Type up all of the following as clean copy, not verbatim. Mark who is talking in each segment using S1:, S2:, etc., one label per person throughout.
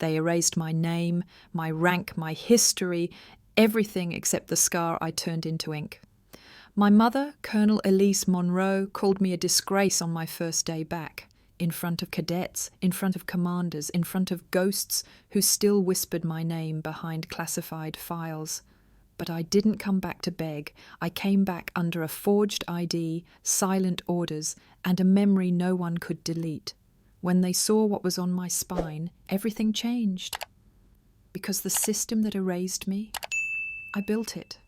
S1: They erased my name, my rank, my history, everything except the scar I turned into ink. My mother, Colonel Elise Monroe, called me a disgrace on my first day back, in front of cadets, in front of commanders, in front of ghosts who still whispered my name behind classified files. But I didn't come back to beg. I came back under a forged ID, silent orders, and a memory no one could delete. When they saw what was on my spine, everything changed. Because the system that erased me, I built it.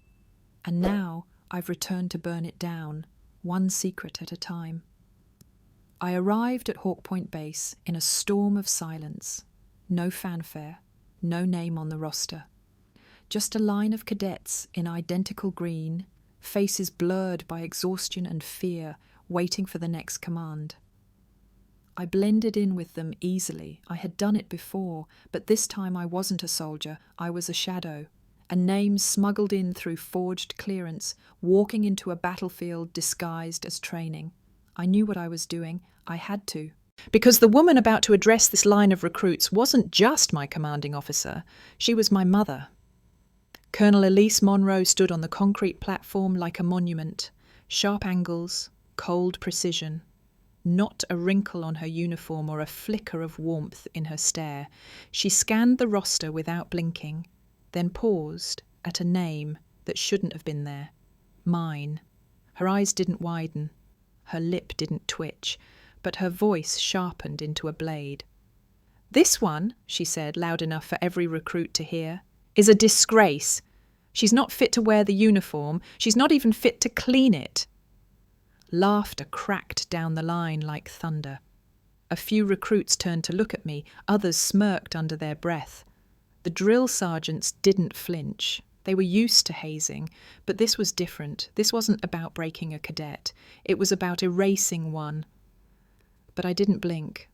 S1: And now I've returned to burn it down, one secret at a time. I arrived at Hawk Point Base in a storm of silence. No fanfare, no name on the roster. Just a line of cadets in identical green, faces blurred by exhaustion and fear, waiting for the next command. I blended in with them easily. I had done it before, but this time I wasn't a soldier, I was a shadow. A name smuggled in through forged clearance, walking into a battlefield disguised as training. I knew what I was doing. I had to. Because the woman about to address this line of recruits wasn't just my commanding officer, she was my mother. Colonel Elise Monroe stood on the concrete platform like a monument. Sharp angles, cold precision. Not a wrinkle on her uniform or a flicker of warmth in her stare. She scanned the roster without blinking, then paused at a name that shouldn't have been there. Mine. Her eyes didn't widen. Her lip didn't twitch, but her voice sharpened into a blade. "This one," she said, loud enough for every recruit to hear, "is a disgrace. She's not fit to wear the uniform. She's not even fit to clean it." Laughter cracked down the line like thunder. A few recruits turned to look at me. Others smirked under their breath. The drill sergeants didn't flinch. They were used to hazing, but this was different. This wasn't about breaking a cadet. It was about erasing one. But I didn't blink,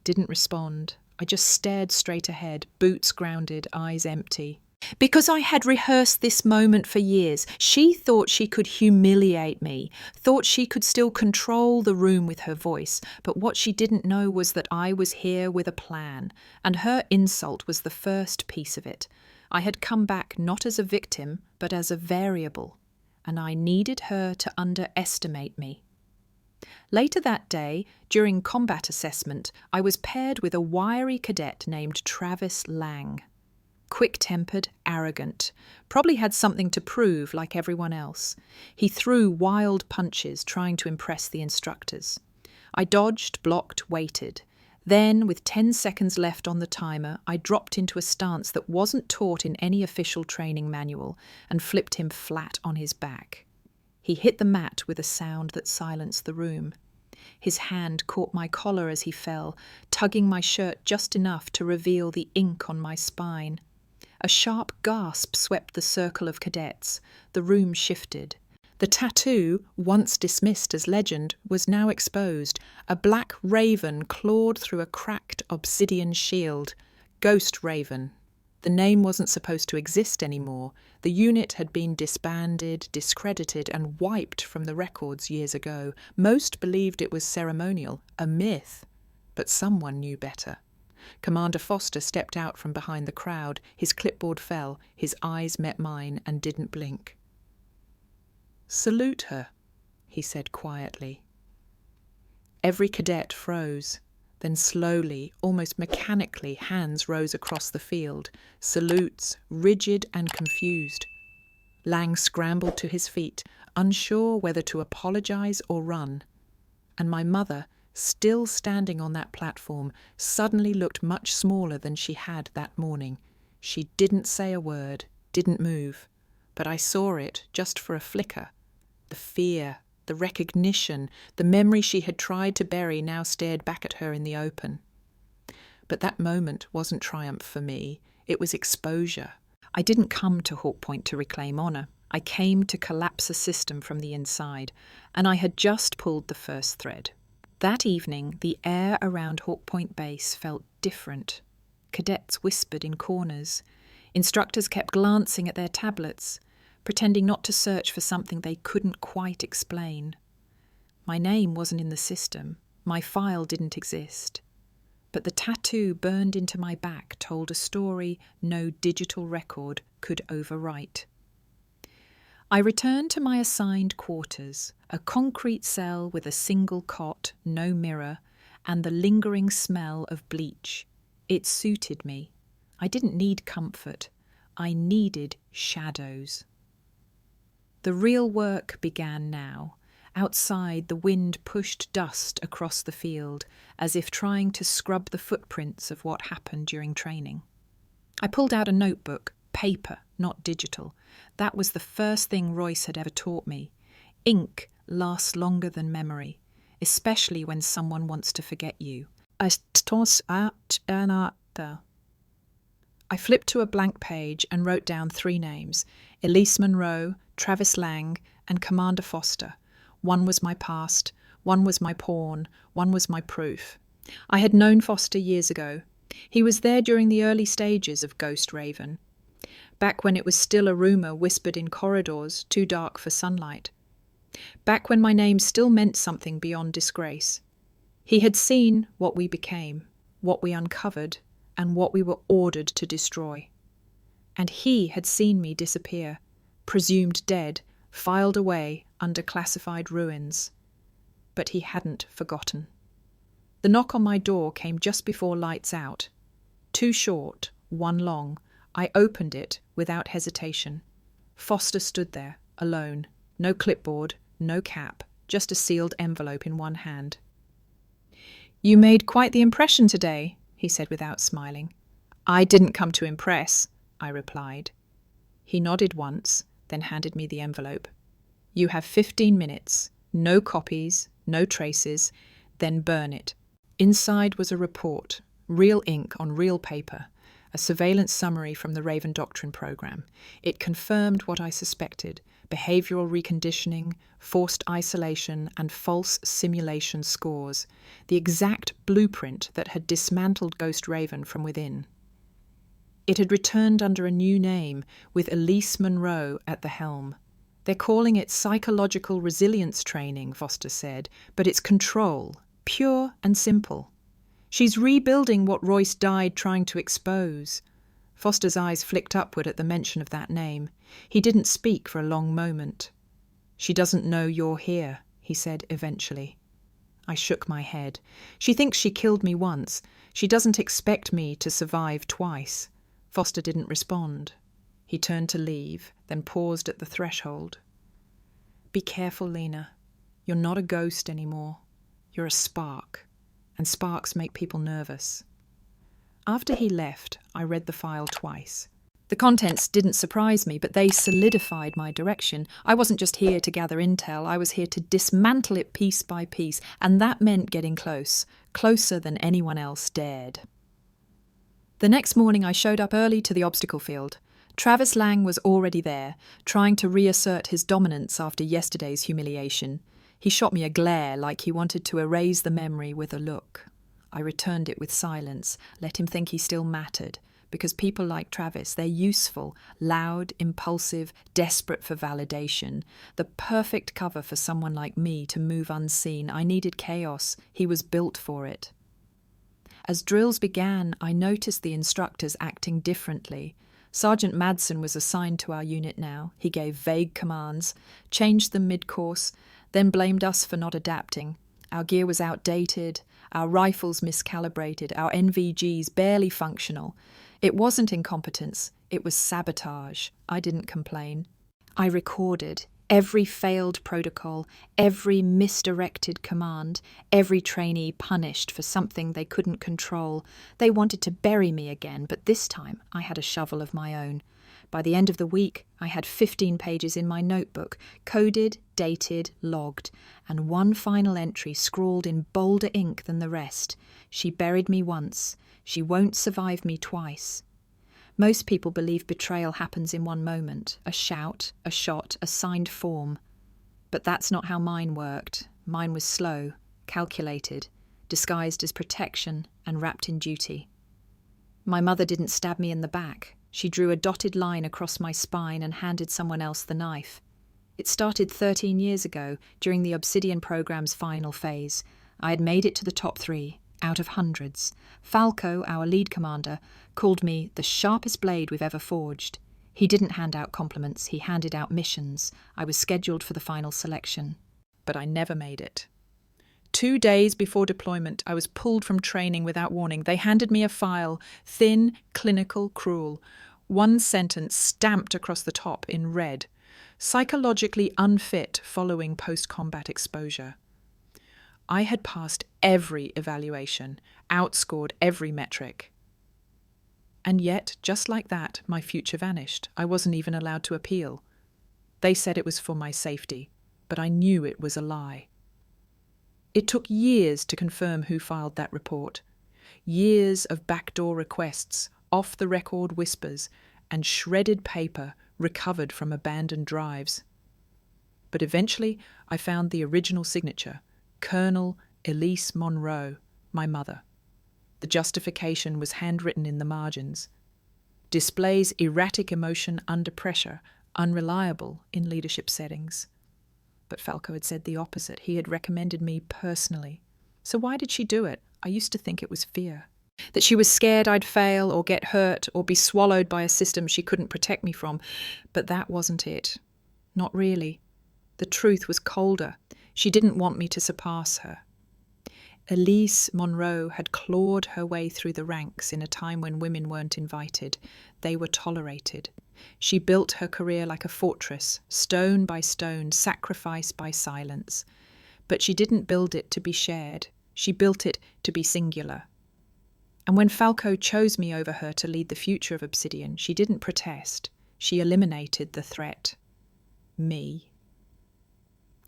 S1: didn't respond. I just stared straight ahead, boots grounded, eyes empty. Because I had rehearsed this moment for years. She thought she could humiliate me, thought she could still control the room with her voice, but what she didn't know was that I was here with a plan, and her insult was the first piece of it. I had come back not as a victim, but as a variable, and I needed her to underestimate me. Later that day, during combat assessment, I was paired with a wiry cadet named Travis Lang. Quick-tempered, arrogant, probably had something to prove like everyone else. He threw wild punches trying to impress the instructors. I dodged, blocked, waited. Then, with 10 seconds left on the timer, I dropped into a stance that wasn't taught in any official training manual and flipped him flat on his back. He hit the mat with a sound that silenced the room. His hand caught my collar as he fell, tugging my shirt just enough to reveal the ink on my spine. A sharp gasp swept the circle of cadets. The room shifted. The tattoo, once dismissed as legend, was now exposed. A black raven clawed through a cracked obsidian shield. Ghost Raven. The name wasn't supposed to exist anymore. The unit had been disbanded, discredited, and wiped from the records years ago. Most believed it was ceremonial, a myth. But someone knew better. Commander Foster stepped out from behind the crowd. His clipboard fell. His eyes met mine and didn't blink. "Salute her," he said quietly. Every cadet froze. Then slowly, almost mechanically, hands rose across the field. Salutes, rigid and confused. Lang scrambled to his feet, unsure whether to apologize or run. And my mother, still standing on that platform, suddenly looked much smaller than she had that morning. She didn't say a word, didn't move, but I saw it just for a flicker. The fear, the recognition, the memory she had tried to bury now stared back at her in the open. But that moment wasn't triumph for me, it was exposure. I didn't come to Hawk Point to reclaim honour. I came to collapse a system from the inside, and I had just pulled the first thread. That evening, the air around Hawk Point Base felt different. Cadets whispered in corners. Instructors kept glancing at their tablets, pretending not to search for something they couldn't quite explain. My name wasn't in the system. My file didn't exist. but the tattoo burned into my back told a story no digital record could overwrite. I returned to my assigned quarters, a concrete cell with a single cot, no mirror, and the lingering smell of bleach. It suited me. I didn't need comfort. I needed shadows. The real work began now. Outside, the wind pushed dust across the field, as if trying to scrub the footprints of what happened during training. I pulled out a notebook, paper, not digital. That was the first thing Royce had ever taught me. Ink lasts longer than memory, especially when someone wants to forget you. I flipped to a blank page and wrote down 3 names: Elise Monroe, Travis Lang, and Commander Foster. One was my past, one was my pawn, one was my proof. I had known Foster years ago. He was there during the early stages of Ghost Raven, back when it was still a rumour whispered in corridors too dark for sunlight, back when my name still meant something beyond disgrace. He had seen what we became, what we uncovered, and what we were ordered to destroy. And he had seen me disappear, presumed dead, filed away under classified ruins. But he hadn't forgotten. The knock on my door came just before lights out. 2 short, 1 long. I opened it without hesitation. Foster stood there, alone. No clipboard, no cap, just a sealed envelope in one hand. "You made quite the impression today," he said without smiling. "I didn't come to impress," I replied. He nodded once, then handed me the envelope. "You have 15 minutes, no copies, no traces, then burn it." Inside was a report, real ink on real paper, a surveillance summary from the Raven Doctrine program. It confirmed what I suspected: behavioral reconditioning, forced isolation, and false simulation scores, the exact blueprint that had dismantled Ghost Raven from within. It had returned under a new name, with Elise Monroe at the helm. "They're calling it psychological resilience training," Foster said, "but it's control, pure and simple. She's rebuilding what Royce died trying to expose." Foster's eyes flicked upward at the mention of that name. He didn't speak for a long moment. "She doesn't know you're here," he said eventually. I shook my head. "She thinks she killed me once. She doesn't expect me to survive twice." Foster didn't respond. He turned to leave, then paused at the threshold. "Be careful, Lena. You're not a ghost anymore. You're a spark, and sparks make people nervous." After he left, I read the file twice. The contents didn't surprise me, but they solidified my direction. I wasn't just here to gather intel, I was here to dismantle it piece by piece, and that meant getting close, closer than anyone else dared. The next morning I showed up early to the obstacle field. Travis Lang was already there, trying to reassert his dominance after yesterday's humiliation. He shot me a glare like he wanted to erase the memory with a look. I returned it with silence, let him think he still mattered, because people like Travis, they're useful, loud, impulsive, desperate for validation. The perfect cover for someone like me to move unseen. I needed chaos. He was built for it. As drills began, I noticed the instructors acting differently. Sergeant Madsen was assigned to our unit now. He gave vague commands, changed them mid-course, then blamed us for not adapting. Our gear was outdated, our rifles miscalibrated, our NVGs barely functional. It wasn't incompetence, it was sabotage. I didn't complain. I recorded every failed protocol, every misdirected command, every trainee punished for something they couldn't control. They wanted to bury me again, but this time I had a shovel of my own. By the end of the week, I had 15 pages in my notebook, coded, dated, logged, and one final entry scrawled in bolder ink than the rest. "She buried me once. She won't survive me twice." Most people believe betrayal happens in one moment, a shout, a shot, a signed form. But that's not how mine worked. Mine was slow, calculated, disguised as protection and wrapped in duty. My mother didn't stab me in the back. She drew a dotted line across my spine and handed someone else the knife. It started 13 years ago, during the Obsidian program's final phase. I had made it to the top 3, out of hundreds. Falco, our lead commander, called me the sharpest blade we've ever forged. He didn't hand out compliments, he handed out missions. I was scheduled for the final selection. But I never made it. 2 days before deployment, I was pulled from training without warning. They handed me a file, thin, clinical, cruel. One sentence stamped across the top in red. Psychologically unfit following post-combat exposure. I had passed every evaluation, outscored every metric. And yet, just like that, my future vanished. I wasn't even allowed to appeal. They said it was for my safety, but I knew it was a lie. It took years to confirm who filed that report. Years of backdoor requests, off-the-record whispers, and shredded paper recovered from abandoned drives. But eventually, I found the original signature, Colonel Elise Monroe, my mother. The justification was handwritten in the margins. Displays erratic emotion under pressure, unreliable in leadership settings. But Falco had said the opposite. He had recommended me personally. So why did she do it? I used to think it was fear. That she was scared I'd fail or get hurt or be swallowed by a system she couldn't protect me from. But that wasn't it. Not really. The truth was colder. She didn't want me to surpass her. Elise Monroe had clawed her way through the ranks in a time when women weren't invited. They were tolerated. She built her career like a fortress, stone by stone, sacrifice by silence. But she didn't build it to be shared. She built it to be singular. And when Falco chose me over her to lead the future of Obsidian, she didn't protest. She eliminated the threat. Me.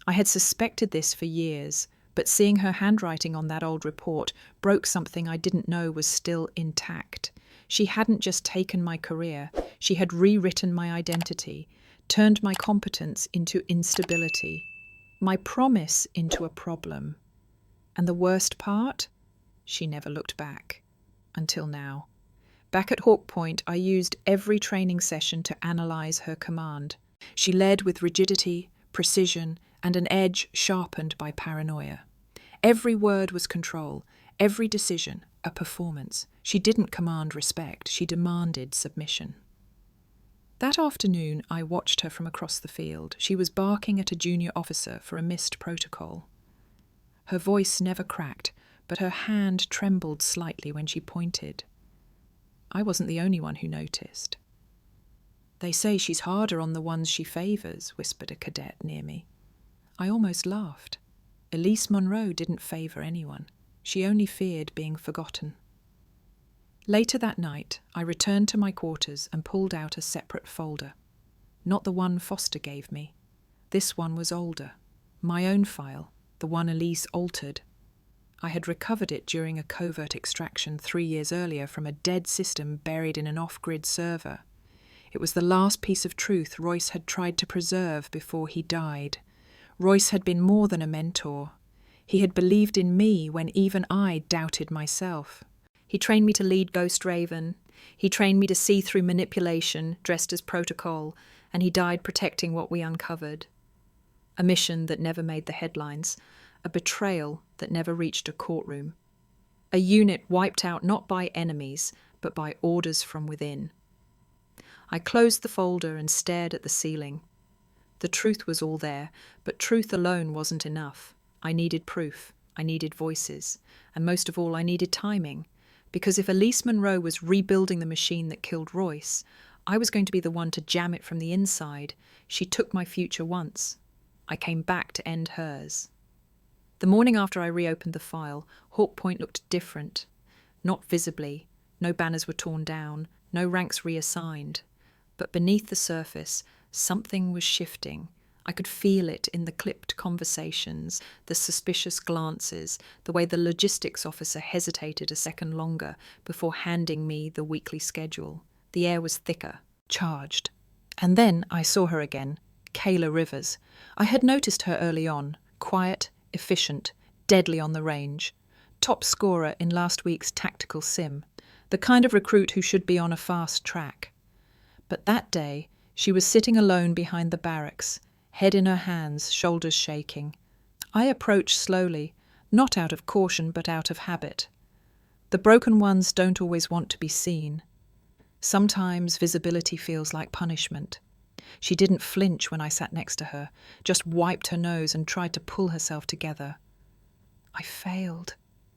S1: I had suspected this for years, but seeing her handwriting on that old report broke something I didn't know was still intact. She hadn't just taken my career, she had rewritten my identity, turned my competence into instability, my promise into a problem. And the worst part? She never looked back. Until now. Back at Hawk Point, I used every training session to analyse her command. She led with rigidity, precision, and an edge sharpened by paranoia. Every word was control, every decision a performance. She didn't command respect, she demanded submission. That afternoon, I watched her from across the field. She was barking at a junior officer for a missed protocol. Her voice never cracked, but her hand trembled slightly when she pointed. I wasn't the only one who noticed. "They say she's harder on the ones she favours," whispered a cadet near me. I almost laughed. Elise Monroe didn't favour anyone. She only feared being forgotten. Later that night, I returned to my quarters and pulled out a separate folder. Not the one Foster gave me. This one was older. My own file, the one Elise altered. I had recovered it during a covert extraction 3 years earlier from a dead system buried in an off-grid server. It was the last piece of truth Royce had tried to preserve before he died. Royce had been more than a mentor. He had believed in me when even I doubted myself. He trained me to lead Ghost Raven. He trained me to see through manipulation, dressed as protocol, and he died protecting what we uncovered. A mission that never made the headlines. A betrayal that never reached a courtroom. A unit wiped out not by enemies, but by orders from within. I closed the folder and stared at the ceiling. The truth was all there, but truth alone wasn't enough. I needed proof. I needed voices. And most of all, I needed timing. Because if Elise Monroe was rebuilding the machine that killed Royce, I was going to be the one to jam it from the inside. She took my future once. I came back to end hers. The morning after I reopened the file, Hawk Point looked different. Not visibly. No banners were torn down. No ranks reassigned. But beneath the surface, something was shifting. I could feel it in the clipped conversations, the suspicious glances, the way the logistics officer hesitated a second longer before handing me the weekly schedule. The air was thicker, charged. And then I saw her again, Kayla Rivers. I had noticed her early on, quiet, efficient, deadly on the range. Top scorer in last week's tactical sim. The kind of recruit who should be on a fast track. But that day, she was sitting alone behind the barracks, head in her hands, shoulders shaking. I approached slowly, not out of caution but out of habit. The broken ones don't always want to be seen. Sometimes visibility feels like punishment. She didn't flinch when I sat next to her, just wiped her nose and tried to pull herself together. "I failed,"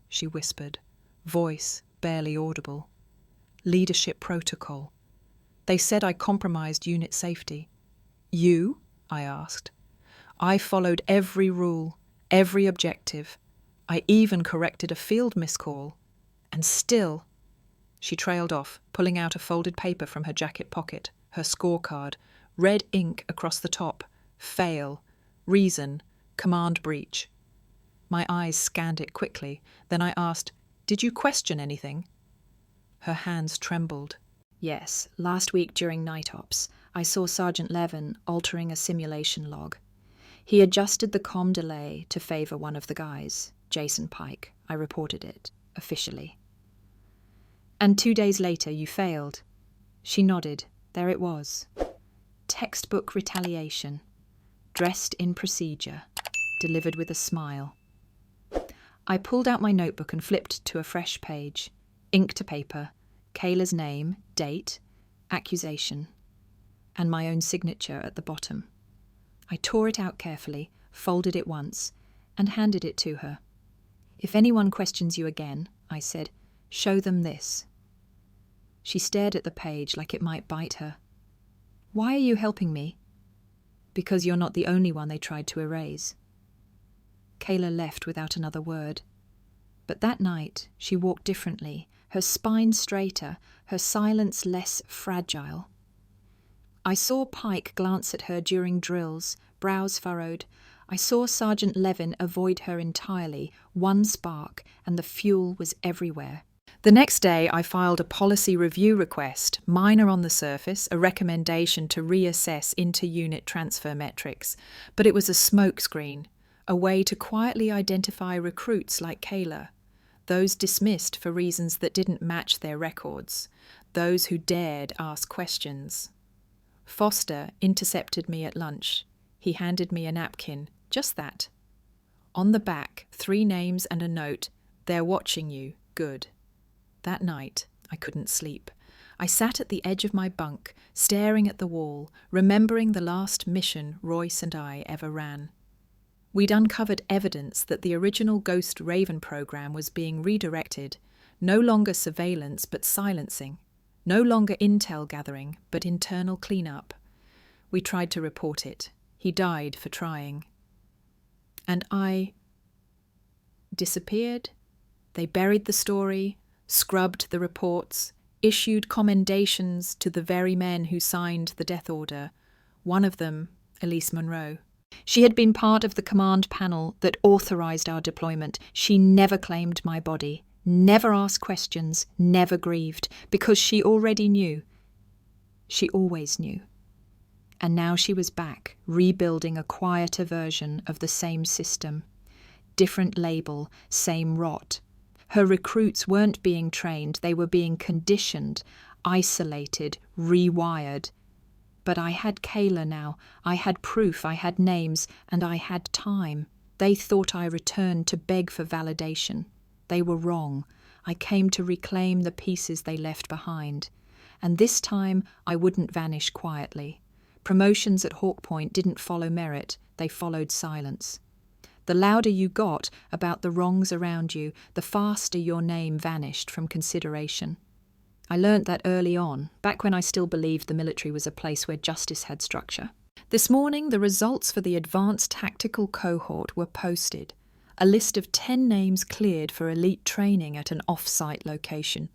S1: she whispered, voice barely audible. "Leadership protocol. They said I compromised unit safety." "You?" I asked. "I followed every rule, every objective. I even corrected a field miscall. And still..." She trailed off, pulling out a folded paper from her jacket pocket, her scorecard, red ink across the top. Fail. Reason. Command breach. My eyes scanned it quickly. Then I asked, "Did you question anything?" Her hands trembled.
S2: "Yes, last week during night ops, I saw Sergeant Levin altering a simulation log. He adjusted the comm delay to favour one of the guys, Jason Pike. I reported it, officially." "And 2 days later you failed." She nodded. There it was. Textbook retaliation. Dressed in procedure. Delivered with a smile. I pulled out my notebook and flipped to a fresh page. Ink to paper. Kayla's name, date, accusation, and my own signature at the bottom. I tore it out carefully, folded it once, and handed it to her. "If anyone questions you again," I said, "show them this." She stared at the page like it might bite her. "Why are you helping me?" "Because you're not the only one they tried to erase." Kayla left without another word. But that night she walked differently, her spine straighter, her silence less fragile. I saw Pike glance at her during drills, brows furrowed. I saw Sergeant Levin avoid her entirely, one spark, and the fuel was everywhere. The next day I filed a policy review request, minor on the surface, a recommendation to reassess inter-unit transfer metrics, but it was a smokescreen, a way to quietly identify recruits like Kayla, those dismissed for reasons that didn't match their records, those who dared ask questions. Foster intercepted me at lunch. He handed me a napkin, just that. On the back, 3 names and a note, "They're watching you, good." That night, I couldn't sleep. I sat at the edge of my bunk, staring at the wall, remembering the last mission Royce and I ever ran. We'd uncovered evidence that the original Ghost Raven program was being redirected, no longer surveillance but silencing, no longer intel gathering but internal cleanup. We tried to report it. He died for trying. And I disappeared. They buried the story, scrubbed the reports, issued commendations to the very men who signed the death order, one of them, Elise Monroe. She had been part of the command panel that authorized our deployment. She never claimed my body, never asked questions, never grieved, because she already knew. She always knew. And now she was back, rebuilding a quieter version of the same system. Different label, same rot. Her recruits weren't being trained, they were being conditioned, isolated, rewired. But I had Kayla now, I had proof, I had names, and I had time. They thought I returned to beg for validation. They were wrong. I came to reclaim the pieces they left behind. And this time I wouldn't vanish quietly. Promotions at Hawk Point didn't follow merit, they followed silence. The louder you got about the wrongs around you, the faster your name vanished from consideration. I learnt that early on, back when I still believed the military was a place where justice had structure. This morning, the results for the Advanced Tactical Cohort were posted. A list of 10 names cleared for elite training at an off-site location.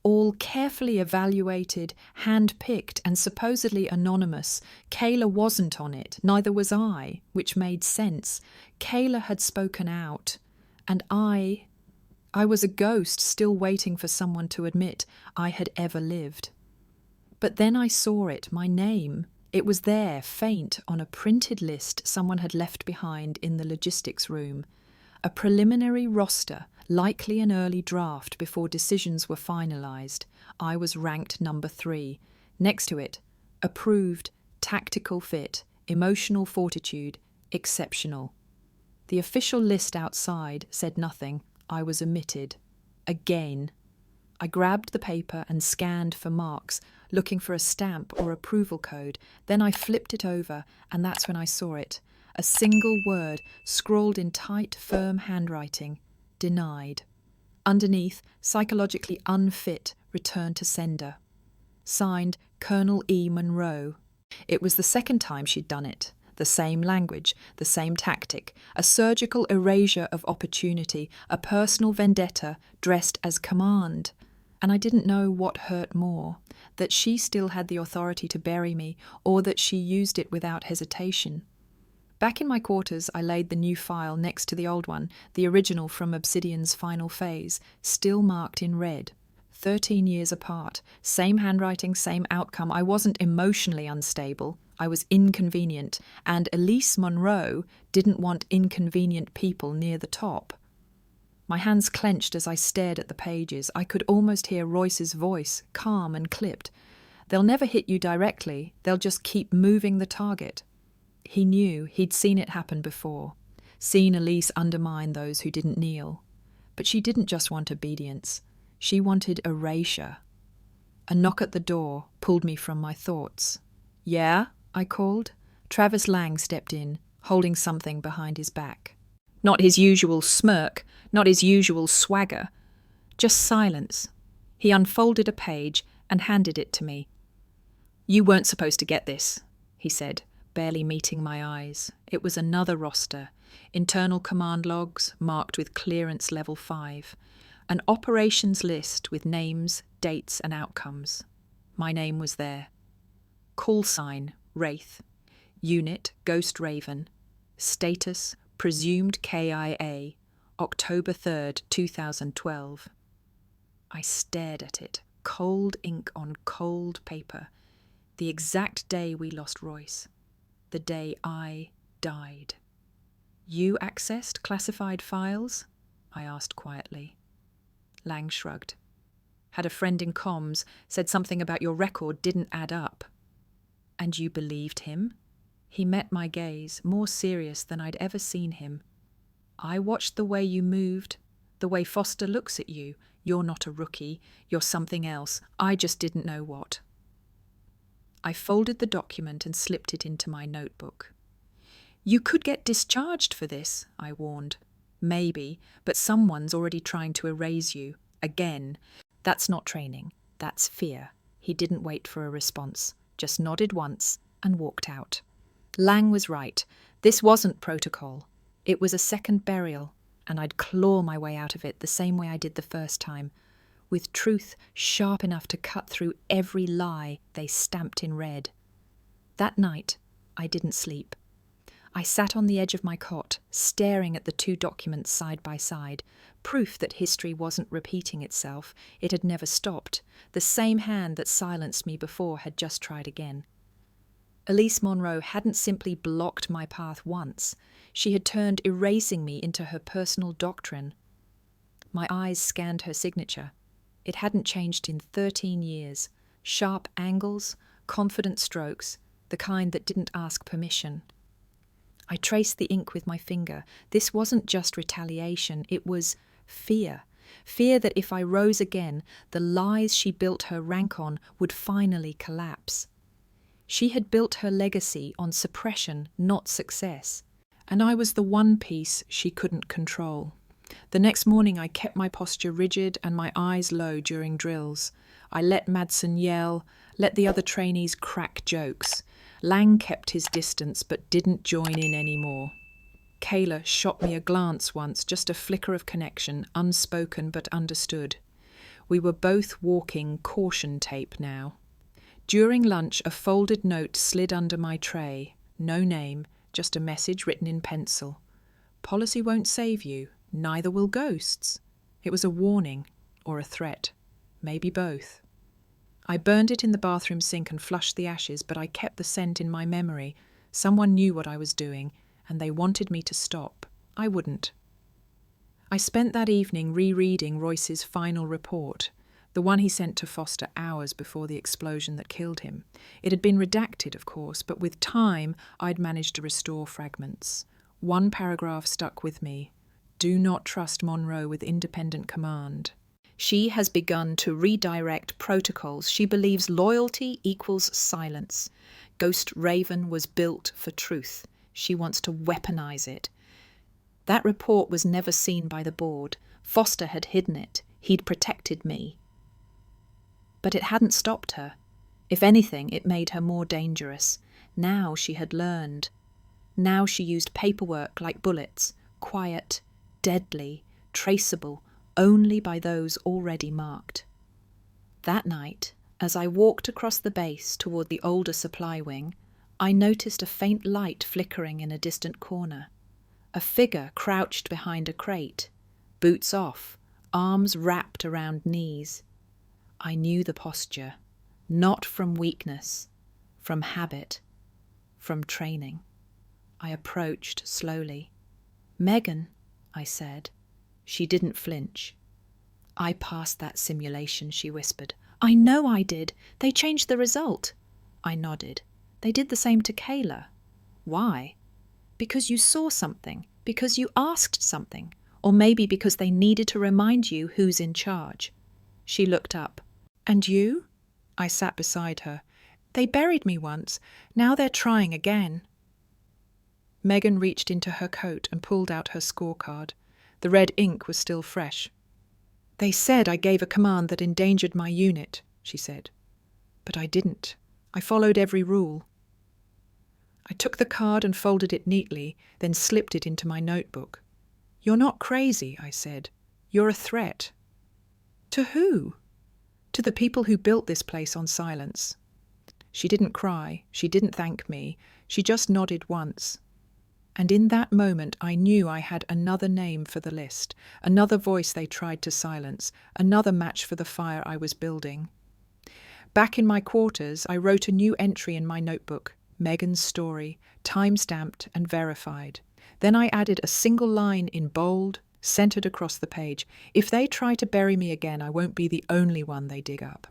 S2: All carefully evaluated, hand-picked, and supposedly anonymous. Kayla wasn't on it, neither was I, which made sense. Kayla had spoken out, and I was a ghost still waiting for someone to admit I had ever lived. But then I saw it, my name. It was there, faint, on a printed list someone had left behind in the logistics room. A preliminary roster, likely an early draft before decisions were finalised. I was ranked number 3. Next to it, approved, tactical fit, emotional fortitude, exceptional. The official list outside said nothing. I was omitted.
S1: Again. I grabbed the paper and scanned for marks, looking for a stamp or approval code. Then I flipped it over, and that's when I saw it. A single word, scrawled in tight, firm handwriting. Denied. Underneath, psychologically unfit, return to sender. Signed, Colonel E. Monroe. It was the second time she'd done it. The same language, the same tactic, a surgical erasure of opportunity, a personal vendetta dressed as command. And I didn't know what hurt more, that she still had the authority to bury me, or that she used it without hesitation. Back in my quarters, I laid the new file next to the old one, the original from Obsidian's final phase, still marked in red. 13 years apart, same handwriting, same outcome. I wasn't emotionally unstable. I was inconvenient, and Elise Monroe didn't want inconvenient people near the top. My hands clenched as I stared at the pages. I could almost hear Royce's voice, calm and clipped. They'll never hit you directly. They'll just keep moving the target. He knew. He'd seen it happen before. Seen Elise undermine those who didn't kneel. But she didn't just want obedience. She wanted erasure. A knock at the door pulled me from my thoughts. "Yeah?" I called. Travis Lang stepped in, holding something behind his back. Not his usual smirk, not his usual swagger. Just silence. He unfolded a page and handed it to me. "You weren't supposed to get this," he said, barely meeting my eyes. It was another roster. Internal command logs marked with clearance level 5. An operations list with names, dates and outcomes. My name was there. Call sign, Wraith. Unit, Ghost Raven. Status, presumed KIA. October 3rd, 2012. I stared at it, cold ink on cold paper. The exact day we lost Royce. The day I died. "You accessed classified files?" I asked quietly. Lang shrugged. "Had a friend in comms, said something about your record didn't add up." "And you believed him?" He met my gaze, more serious than I'd ever seen him. "I watched the way you moved, the way Foster looks at you. You're not a rookie, you're something else. I just didn't know what." I folded the document and slipped it into my notebook. "You could get discharged for this," I warned. "Maybe, but someone's already trying to erase you. Again. That's not training. That's fear." He didn't wait for a response, just nodded once and walked out. Lang was right. This wasn't protocol. It was a second burial, and I'd claw my way out of it the same way I did the first time, with truth sharp enough to cut through every lie they stamped in red. That night, I didn't sleep. I sat on the edge of my cot, staring at the two documents side by side, proof that history wasn't repeating itself. It had never stopped. The same hand that silenced me before had just tried again. Elise Monroe hadn't simply blocked my path once. She had turned erasing me into her personal doctrine. My eyes scanned her signature. It hadn't changed in 13 years. Sharp angles, confident strokes, the kind that didn't ask permission. I traced the ink with my finger. This wasn't just retaliation, it was fear. Fear that if I rose again, the lies she built her rank on would finally collapse. She had built her legacy on suppression, not success. And I was the one piece she couldn't control. The next morning I kept my posture rigid and my eyes low during drills. I let Madsen yell, let the other trainees crack jokes. Lang kept his distance but didn't join in anymore. Kayla shot me a glance once, just a flicker of connection, unspoken but understood. We were both walking caution tape now. During lunch, a folded note slid under my tray. No name, just a message written in pencil. "Policy won't save you, neither will ghosts." It was a warning, or a threat. Maybe both. I burned it in the bathroom sink and flushed the ashes, but I kept the scent in my memory. Someone knew what I was doing, and they wanted me to stop. I wouldn't. I spent that evening rereading Royce's final report, the one he sent to Foster hours before the explosion that killed him. It had been redacted, of course, but with time I'd managed to restore fragments. One paragraph stuck with me. "Do not trust Monroe with independent command."
S2: She has begun to redirect protocols. She believes loyalty equals silence. Ghost Raven was built for truth. She wants to weaponize it. That report was never seen by the board. Foster had hidden it. He'd protected me. But it hadn't stopped her. If anything, it made her more dangerous. Now she had learned. Now she used paperwork like bullets, quiet, deadly, traceable, only by those already marked. That night, as I walked across the base toward the older supply wing, I noticed a faint light flickering in a distant corner. A figure crouched behind a crate, boots off, arms wrapped around knees. I knew the posture, not from weakness, from habit, from training. I approached slowly. "Megan," I said. She didn't flinch. "I passed that simulation," she whispered. "I know I did. They changed the result." I nodded. "They did the same to Kayla." "Why?" "Because you saw something, because you asked something, or maybe because they needed to remind you who's in charge." She looked up. "And you?" I sat beside her. "They buried me once. Now they're trying again." Megan reached into her coat and pulled out her scorecard. The red ink was still fresh. "They said I gave a command that endangered my unit," she said. "But I didn't. I followed every rule." I took the card and folded it neatly, then slipped it into my notebook. "You're not crazy," I said. "You're a threat." "To who?" "To the people who built this place on silence." She didn't cry. She didn't thank me. She just nodded once. And in that moment I knew I had another name for the list, another voice they tried to silence, another match for the fire I was building. Back in my quarters, I wrote a new entry in my notebook, Megan's story, time-stamped and verified. Then I added a single line in bold, centered across the page. "If they try to bury me again, I won't be the only one they dig up."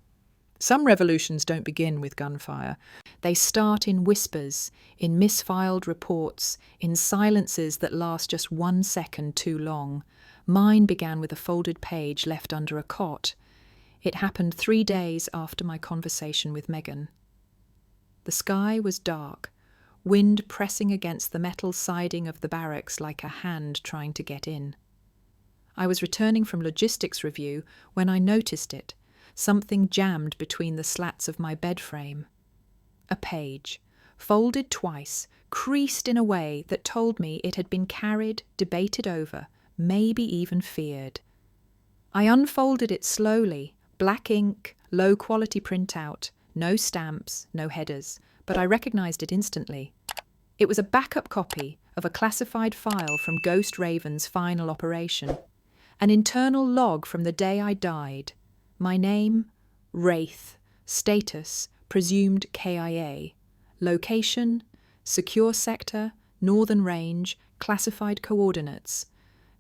S2: Some revolutions don't begin with gunfire. They start in whispers, in misfiled reports, in silences that last just 1 second too long. Mine began with a folded page left under a cot. It happened 3 days after my conversation with Megan. The sky was dark, wind pressing against the metal siding of the barracks like a hand trying to get in. I was returning from logistics review when I noticed it. Something jammed between the slats of my bed frame. A page, folded twice, creased in a way that told me it had been carried, debated over, maybe even feared. I unfolded it slowly, black ink, low-quality printout, no stamps, no headers, but I recognized it instantly. It was a backup copy of a classified file from Ghost Raven's final operation, an internal log from the day I died. My name, Wraith. Status, presumed KIA. Location, secure sector, northern range, classified coordinates.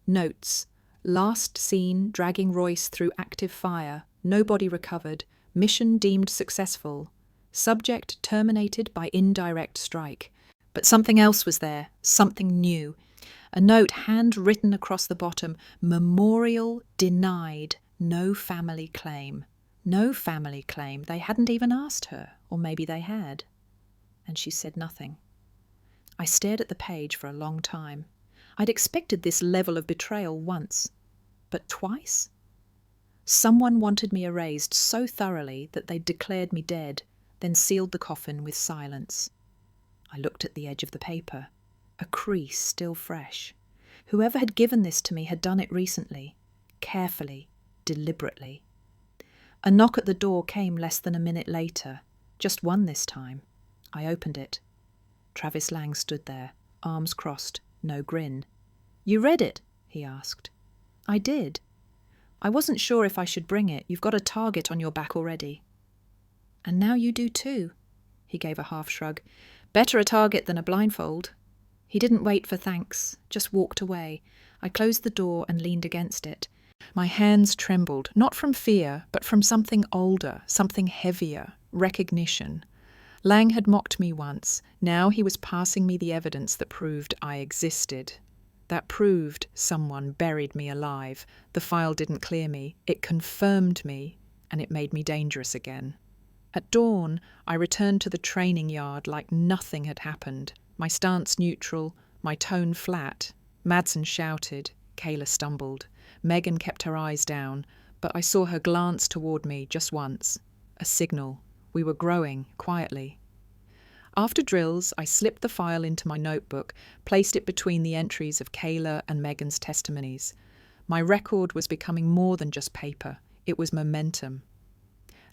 S2: Notes, last seen dragging Royce through active fire, no body recovered, mission deemed successful. Subject terminated by indirect strike. But something else was there, something new. A note handwritten across the bottom, memorial denied. No family claim. No family claim. They hadn't even asked her, or maybe they had. And she said nothing. I stared at the page for a long time. I'd expected this level of betrayal once, but twice? Someone wanted me erased so thoroughly that they declared me dead, then sealed the coffin with silence. I looked at the edge of the paper. A crease still fresh. Whoever had given this to me had done it recently, carefully, deliberately. A knock at the door came less than a minute later, just one this time. I opened it. Travis Lang stood there, arms crossed, no grin. "You read it?" he asked. "I did. I wasn't sure if I should bring it. You've got a target on your back already." "And now you do too." He gave a half shrug. "Better a target than a blindfold." He didn't wait for thanks, just walked away. I closed the door and leaned against it. My hands trembled, not from fear, but from something older, something heavier, recognition. Lang had mocked me once. Now he was passing me the evidence that proved I existed.
S1: That proved someone buried me alive. The file didn't clear me, it confirmed me, and it made me dangerous again. At dawn, I returned to the training yard like nothing had happened, my stance neutral, my tone flat. Madsen shouted, Kayla stumbled. Megan kept her eyes down, but I saw her glance toward me just once. A signal. We were growing, quietly. After drills, I slipped the file into my notebook, placed it between the entries of Kayla and Megan's testimonies. My record was becoming more than just paper. It was momentum.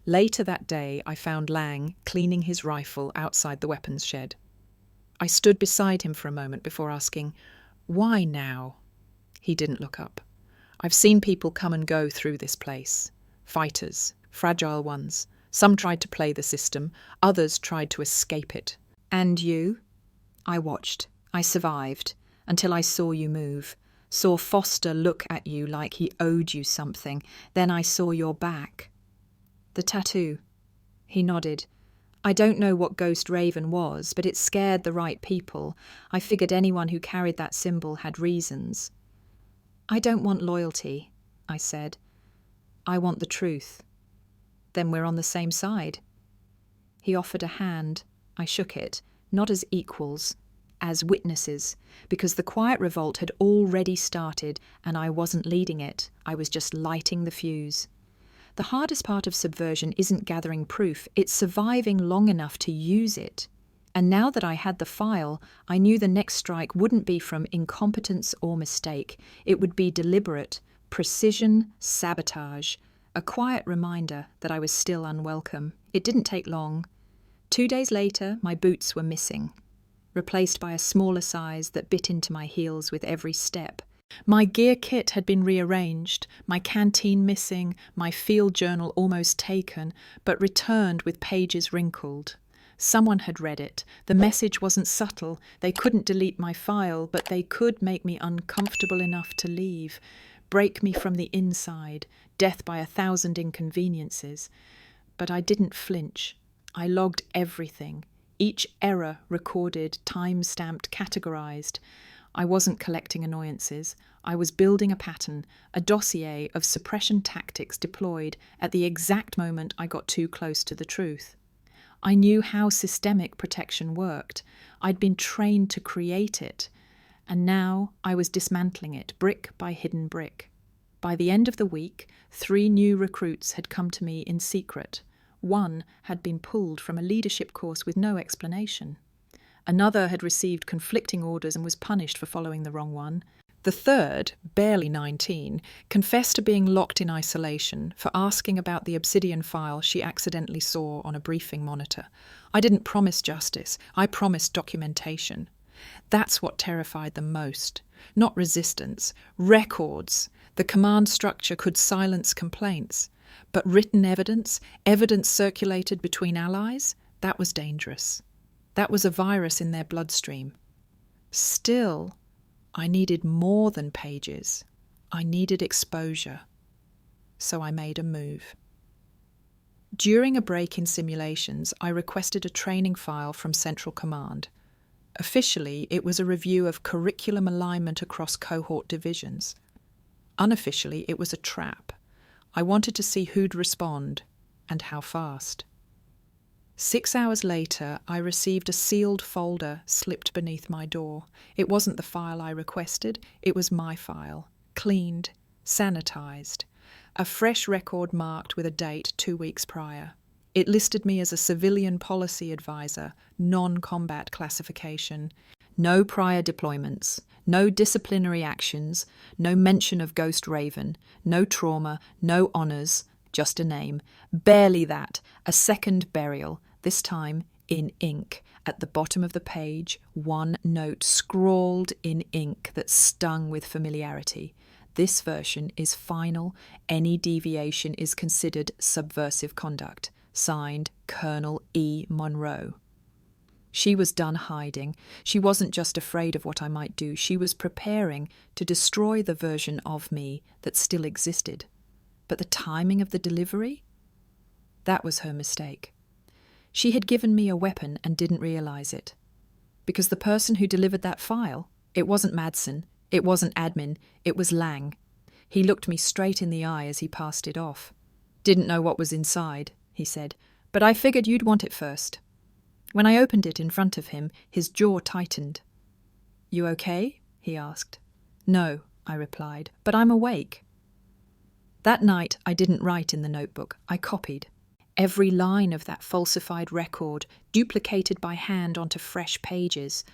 S1: Later that day, I found Lang cleaning his rifle outside the weapons shed. I stood beside him for a moment before asking, "Why now?" He didn't look up. "I've seen people come and go through this place. Fighters, fragile ones. Some tried to play the system, others tried to escape it."
S2: "And you?" I watched. I survived, until I saw you move. Saw Foster look at you like he owed you something. Then I saw your back. "The tattoo." He nodded. "I don't know what Ghost Raven was, but it scared the right people. I figured anyone who carried that symbol had reasons." "I don't want loyalty," I said. "I want the truth." "Then we're on the same side." He offered a hand. I shook it, not as equals, as witnesses, because the quiet revolt had already started and I wasn't leading it. I was just lighting the fuse. The hardest part of subversion isn't gathering proof, it's surviving long enough to use it. And now that I had the file, I knew the next strike wouldn't be from incompetence or mistake. It would be deliberate, precision, sabotage. A quiet reminder that I was still unwelcome. It didn't take long. 2 days later, my boots were missing, replaced by a smaller size that bit into my heels with every step. My gear kit had been rearranged, my canteen missing, my field journal almost taken, but returned with pages wrinkled. Someone had read it. The message wasn't subtle. They couldn't delete my file, but they could make me uncomfortable enough to leave, break me from the inside, death by 1,000 inconveniences. But I didn't flinch. I logged everything. Each error recorded, time-stamped, categorized. I wasn't collecting annoyances. I was building a pattern, a dossier of suppression tactics deployed at the exact moment I got too close to the truth. I knew how systemic protection worked. I'd been trained to create it. And now I was dismantling it, brick by hidden brick. By the end of the week, 3 new recruits had come to me in secret. One had been pulled from a leadership course with no explanation. Another had received conflicting orders and was punished for following the wrong one. The third, barely 19, confessed to being locked in isolation for asking about the Obsidian file she accidentally saw on a briefing monitor. I didn't promise justice, I promised documentation. That's what terrified them most. Not resistance, records. The command structure could silence complaints. But written evidence, evidence circulated between allies, that was dangerous. That was a virus in their bloodstream. Still, I needed more than pages. I needed exposure. So I made a move. During a break in simulations, I requested a training file from Central Command. Officially, it was a review of curriculum alignment across cohort divisions. Unofficially, it was a trap. I wanted to see who'd respond, and how fast. 6 hours later, I received a sealed folder slipped beneath my door. It wasn't the file I requested, it was my file. Cleaned, sanitized. A fresh record marked with a date 2 weeks prior. It listed me as a civilian policy advisor, non-combat classification. No prior deployments, no disciplinary actions, no mention of Ghost Raven, no trauma, no honours, just a name. Barely that, a second burial, this time in ink. At the bottom of the page, one note scrawled in ink that stung with familiarity. This version is final. Any deviation is considered subversive conduct. Signed, Colonel E. Monroe. She was done hiding. She wasn't just afraid of what I might do. She was preparing to destroy the version of me that still existed. But the timing of the delivery? That was her mistake. She had given me a weapon and didn't realise it. Because the person who delivered that file, it wasn't Madsen,
S1: It wasn't admin, it was Lang. He looked me straight in the eye as he passed it off. Didn't know what was inside, he said, but I figured you'd want it first. When I opened it in front of him, his jaw tightened. You okay? He asked. No, I replied, but I'm awake. That night I didn't write in the notebook, I copied. Every line of that falsified record, duplicated by hand onto fresh pages.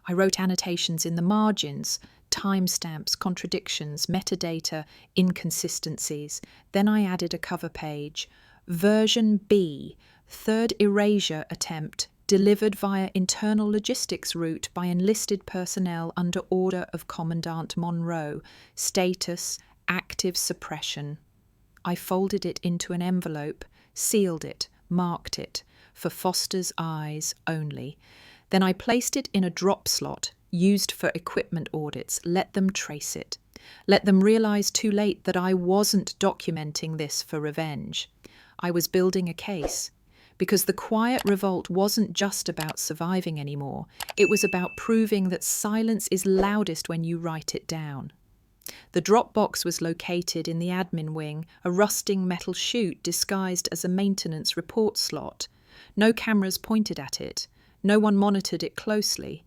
S1: I wrote annotations in the margins, timestamps, contradictions, metadata, inconsistencies. Then I added a cover page. Version B, third erasure attempt, delivered via internal logistics route by enlisted personnel under order of Commandant Monroe. Status, active suppression. I folded it into an envelope, sealed it, marked it, for Foster's eyes only. Then I placed it in a drop slot, used for equipment audits, let them trace it. Let them realise too late that I wasn't documenting this for revenge. I was building a case. Because the quiet revolt wasn't just about surviving anymore. It was about proving that silence is loudest when you write it down. The drop box was located in the admin wing, a rusting metal chute disguised as a maintenance report slot. No cameras pointed at it. No one monitored it closely.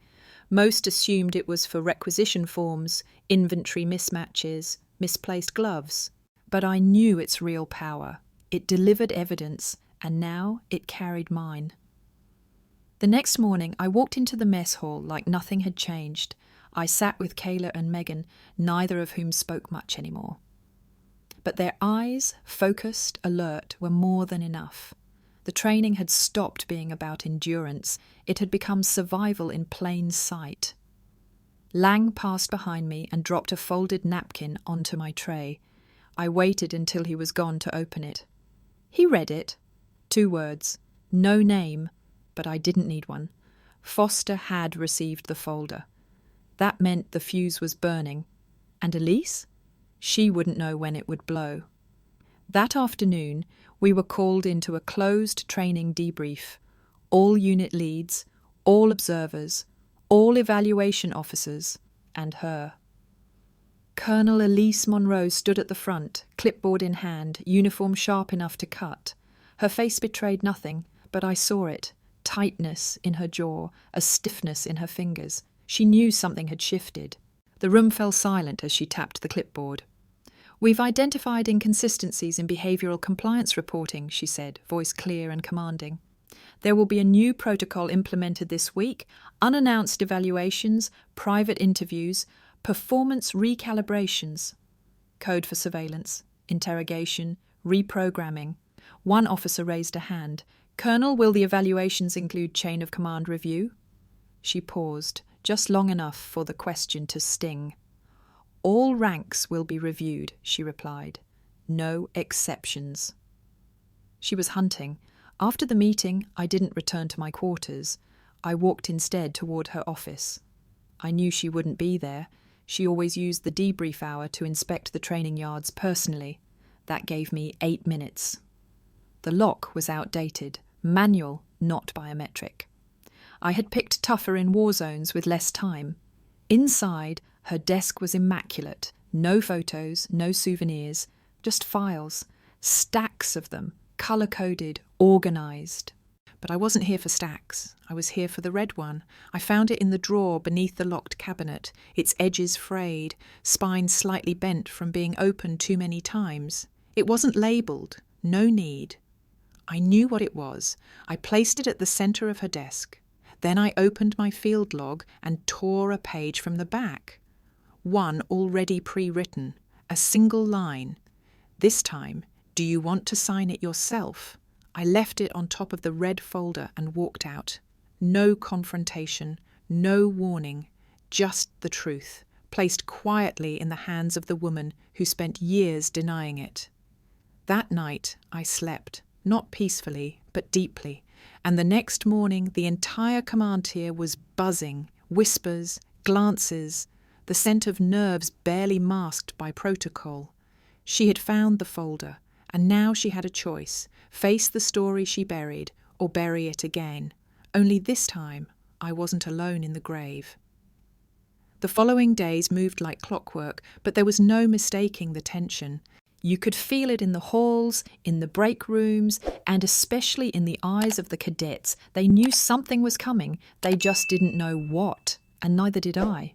S1: Most assumed it was for requisition forms, inventory mismatches, misplaced gloves. But I knew its real power. It delivered evidence, and now it carried mine. The next morning I walked into the mess hall like nothing had changed. I sat with Kayla and Megan, neither of whom spoke much anymore. But their eyes, focused, alert, were more than enough. The training had stopped being about endurance. It had become survival in plain sight. Lang passed behind me and dropped a folded napkin onto my tray. I waited until he was gone to open it. He read it. 2 words. No name, but I didn't need one. Foster had received the folder. That meant the fuse was burning. And Elise? She wouldn't know when it would blow. That afternoon, we were called into a closed training debrief. All unit leads, all observers, all evaluation officers, and her. Colonel Elise Monroe stood at the front, clipboard in hand, uniform sharp enough to cut. Her face betrayed nothing, but I saw it. Tightness in her jaw, a stiffness in her fingers. She knew something had shifted. The room fell silent as she tapped the clipboard. We've identified inconsistencies in behavioural compliance reporting, she said, voice clear and commanding. There will be a new protocol implemented this week, unannounced evaluations, private interviews, performance recalibrations, code for surveillance, interrogation, reprogramming. One officer raised a hand. Colonel, will the evaluations include chain of command review? She paused, just long enough for the question to sting. All ranks will be reviewed, she replied. No exceptions. She was hunting. After the meeting, I didn't return to my quarters. I walked instead toward her office. I knew she wouldn't be there. She always used the debrief hour to inspect the training yards personally. That gave me 8 minutes. The lock was outdated, manual, not biometric. I had picked tougher in war zones with less time. Inside, her desk was immaculate. No photos, no souvenirs, just files, stacks of them, colour-coded, organised. But I wasn't here for stacks. I was here for the red one. I found it in the drawer beneath the locked cabinet, its edges frayed, spine slightly bent from being opened too many times. It wasn't labelled. No need. I knew what it was. I placed it at the centre of her desk. Then I opened my field log and tore a page from the back. One already pre-written, a single line. This time, do you want to sign it yourself? I left it on top of the red folder and walked out. No confrontation, no warning, just the truth, placed quietly in the hands of the woman who spent years denying it. That night I slept, not peacefully, but deeply, and the next morning the entire command tier was buzzing, whispers, glances, the scent of nerves barely masked by protocol. She had found the folder, and now she had a choice, face the story she buried, or bury it again. Only this time I wasn't alone in the grave. The following days moved like clockwork, but there was no mistaking the tension. You could feel it in the halls, in the break rooms, and especially in the eyes of the cadets. They knew something was coming, they just didn't know what, and neither did I.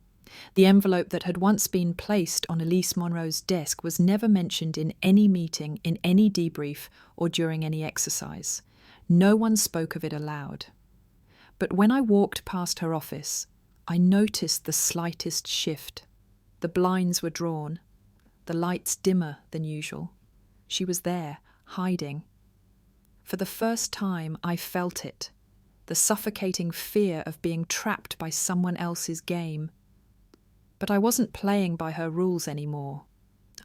S1: The envelope that had once been placed on Elise Monroe's desk was never mentioned in any meeting, in any debrief, or during any exercise. No one spoke of it aloud. But when I walked past her office, I noticed the slightest shift. The blinds were drawn, the lights dimmer than usual. She was there, hiding. For the first time, I felt it, the suffocating fear of being trapped by someone else's game. But I wasn't playing by her rules anymore.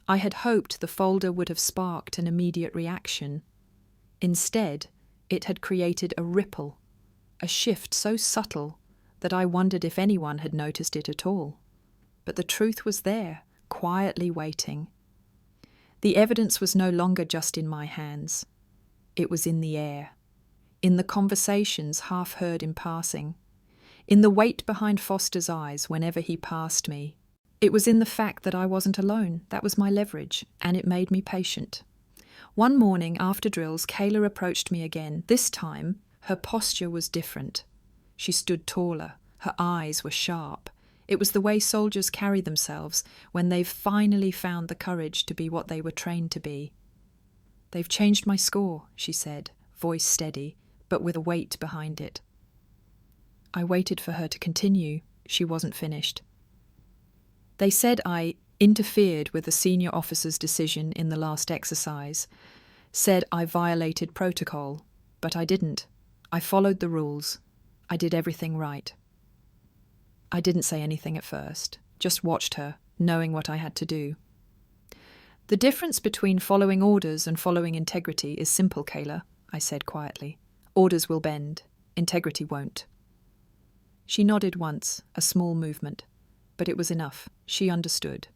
S1: I had hoped the folder would have sparked an immediate reaction. Instead, it had created a ripple, a shift so subtle that I wondered if anyone had noticed it at all. But the truth was there, quietly waiting. The evidence was no longer just in my hands. It was in the air, in the conversations half heard in passing, in the weight behind Foster's eyes whenever he passed me. It was in the fact that I wasn't alone. That was my leverage, and it made me patient. One morning after drills, Kayla approached me again. This time, her posture was different. She stood taller. Her eyes were sharp. It was the way soldiers carry themselves when they've finally found the courage to be what they were trained to be. "They've changed my score," she said, voice steady, but with a weight behind it. I waited for her to continue. She wasn't finished. "They said I interfered with a senior officer's decision in the last exercise, said I violated protocol, but I didn't. I followed the rules. I did everything right." I didn't say anything at first, just watched her, knowing what I had to do. "The difference between following orders and following integrity is simple, Kayla," I said quietly. "Orders will bend. Integrity won't." She nodded once, a small movement. But it was enough. She understood.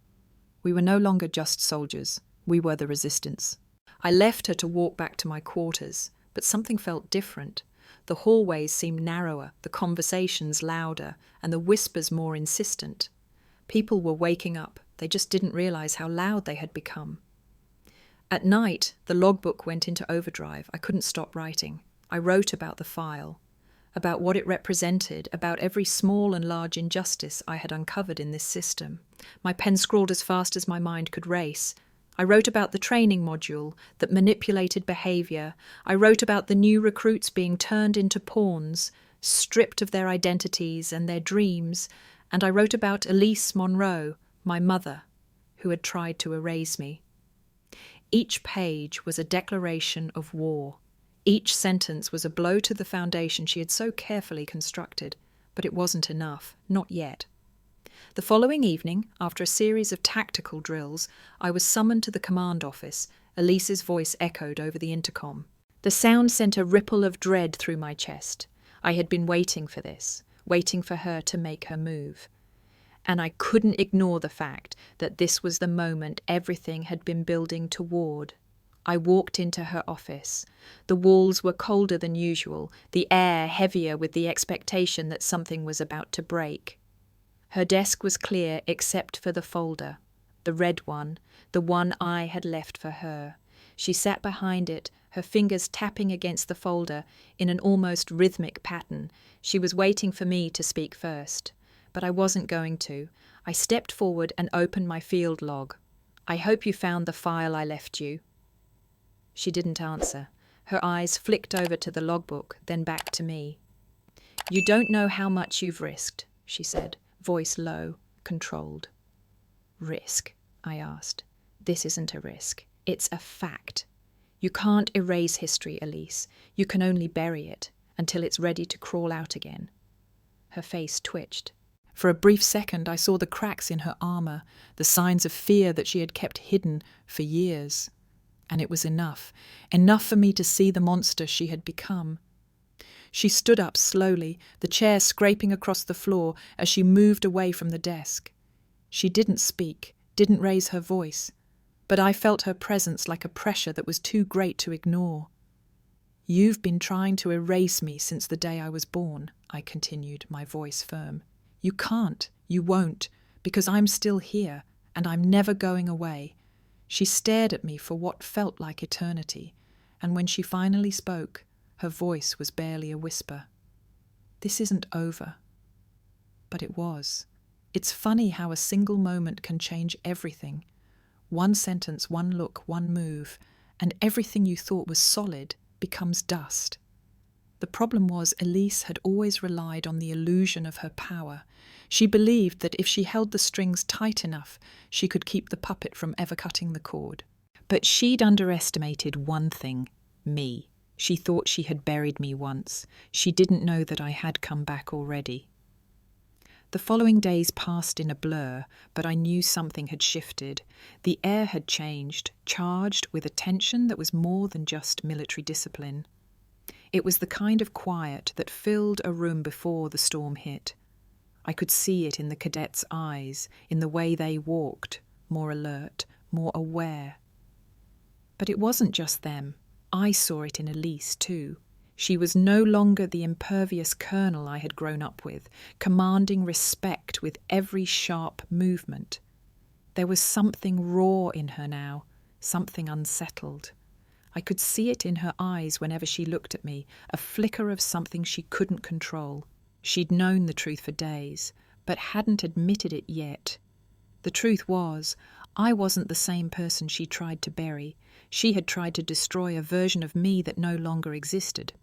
S1: We were no longer just soldiers. We were the resistance. I left her to walk back to my quarters, but something felt different. The hallways seemed narrower, the conversations louder, and the whispers more insistent. People were waking up. They just didn't realize how loud they had become. At night, the logbook went into overdrive. I couldn't stop writing. I wrote about the file, about what it represented, about every small and large injustice I had uncovered in this system. My pen scrawled as fast as my mind could race. I wrote about the training module that manipulated behavior. I wrote about the new recruits being turned into pawns, stripped of their identities and their dreams. And I wrote about Elise Monroe, my mother, who had tried to erase me. Each page was a declaration of war. Each sentence was a blow to the foundation she had so carefully constructed. But it wasn't enough, not yet. The following evening, after a series of tactical drills, I was summoned to the command office. Elise's voice echoed over the intercom. The sound sent a ripple of dread through my chest. I had been waiting for this, waiting for her to make her move. And I couldn't ignore the fact that this was the moment everything had been building toward. I walked into her office. The walls were colder than usual, the air heavier with the expectation that something was about to break. Her desk was clear except for the folder, the red one, the one I had left for her. She sat behind it, her fingers tapping against the folder in an almost rhythmic pattern. She was waiting for me to speak first. But I wasn't going to. I stepped forward and opened my field log. "I hope you found the file I left you." She didn't answer. Her eyes flicked over to the logbook, then back to me. "You don't know how much you've risked," she said, voice low, controlled. "Risk?" I asked. "This isn't a risk. It's a fact. You can't erase history, Elise. You can only bury it until it's ready to crawl out again." Her face twitched. For a brief second, I saw the cracks in her armor, the signs of fear that she had kept hidden for years. And it was enough for me to see the monster she had become. She stood up slowly, the chair scraping across the floor as she moved away from the desk. She didn't speak, didn't raise her voice, but I felt her presence like a pressure that was too great to ignore. "You've been trying to erase me since the day I was born," I continued, my voice firm. You You won't, because I'm still here, and I'm never going away." She stared at me for what felt like eternity, and when she finally spoke, her voice was barely a whisper. "This isn't over." But it was. It's funny how a single moment can change everything. One sentence, one look, one move, and everything you thought was solid becomes dust. The problem was Elise had always relied on the illusion of her power. She believed that if she held the strings tight enough, she could keep the puppet from ever cutting the cord. But she'd underestimated one thing: me. She thought she had buried me once. She didn't know that I had come back already. The following days passed in a blur, but I knew something had shifted. The air had changed, charged with a tension that was more than just military discipline. It was the kind of quiet that filled a room before the storm hit. I could see it in the cadets' eyes, in the way they walked, more alert, more aware. But it wasn't just them. I saw it in Elise too. She was no longer the impervious colonel I had grown up with, commanding respect with every sharp movement. There was something raw in her now, something unsettled. I could see it in her eyes whenever she looked at me, a flicker of something she couldn't control. She'd known the truth for days, but hadn't admitted it yet. The truth was, I wasn't the same person she tried to bury. She had tried to destroy a version of me that no longer existed.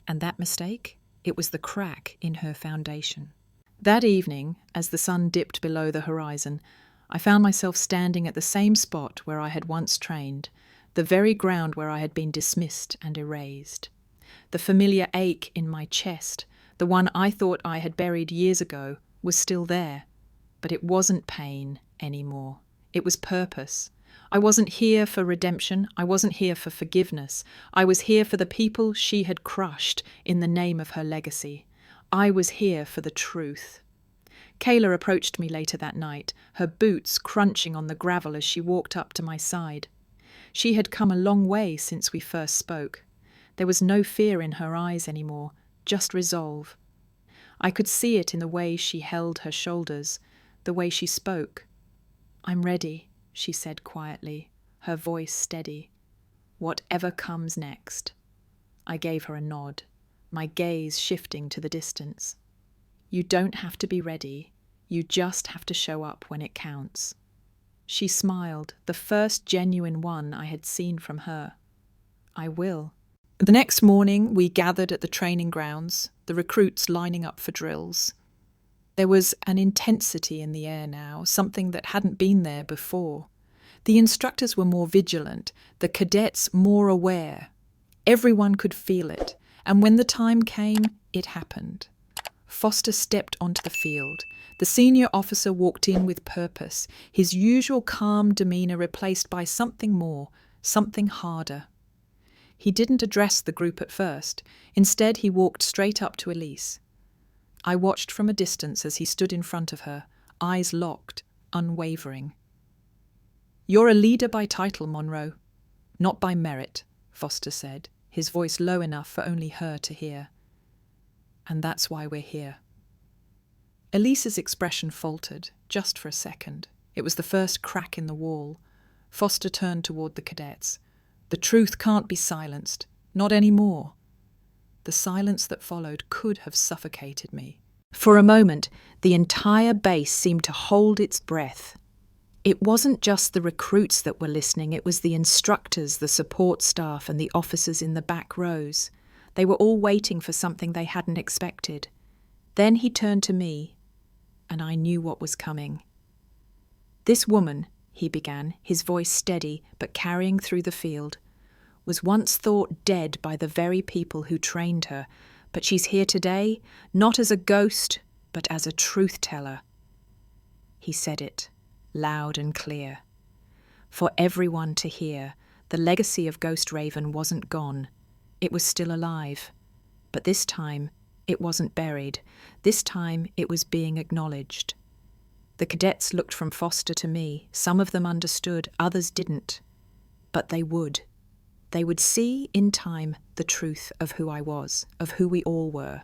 S1: And that mistake? It was the crack in her foundation. That evening, as the sun dipped below the horizon, I found myself standing at the same spot where I had once trained, the very ground where I had been dismissed and erased. The familiar ache in my chest, the one I thought I had buried years ago, was still there. But it wasn't pain anymore. It was purpose. I wasn't here for redemption. I wasn't here for forgiveness. I was here for the people she had crushed in the name of her legacy. I was here for the truth. Kayla approached me later that night, her boots crunching on the gravel as she walked up to my side. She had come a long way since we first spoke. There was no fear in her eyes anymore, just resolve. I could see it in the way she held her shoulders, the way she spoke. "I'm ready," she said quietly, her voice steady. "Whatever comes next." I gave her a nod, my gaze shifting to the distance. "You don't have to be ready. You just have to show up when it counts." She smiled, the first genuine one I had seen from her. "I will." The next morning we gathered at the training grounds, the recruits lining up for drills. There was an intensity in the air now, something that hadn't been there before. The instructors were more vigilant, the cadets more aware. Everyone could feel it, and when the time came, it happened. Foster stepped onto the field. The senior officer walked in with purpose, his usual calm demeanour replaced by something more, something harder. He didn't address the group at first. Instead, he walked straight up to Elise. I watched from a distance as he stood in front of her, eyes locked, unwavering. "You're a leader by title, Monroe, not by merit," Foster said, his voice low enough for only her to hear. "And that's why we're here." Elise's expression faltered, just for a second. It was the first crack in the wall. Foster turned toward the cadets. "The truth can't be silenced, not anymore." The silence that followed could have suffocated me. For a moment, the entire base seemed to hold its breath. It wasn't just the recruits that were listening, it was the instructors, the support staff, and the officers in the back rows. They were all waiting for something they hadn't expected. Then he turned to me, and I knew what was coming. "This woman," he began, his voice steady but carrying through the field, "was once thought dead by the very people who trained her, but she's here today, not as a ghost, but as a truth-teller." He said it, loud and clear. For everyone to hear, the legacy of Ghost Raven wasn't gone. It was still alive. But this time, it wasn't buried. This time, it was being acknowledged. The cadets looked from Foster to me. Some of them understood, others didn't. But they would. They would see, in time, the truth of who I was, of who we all were.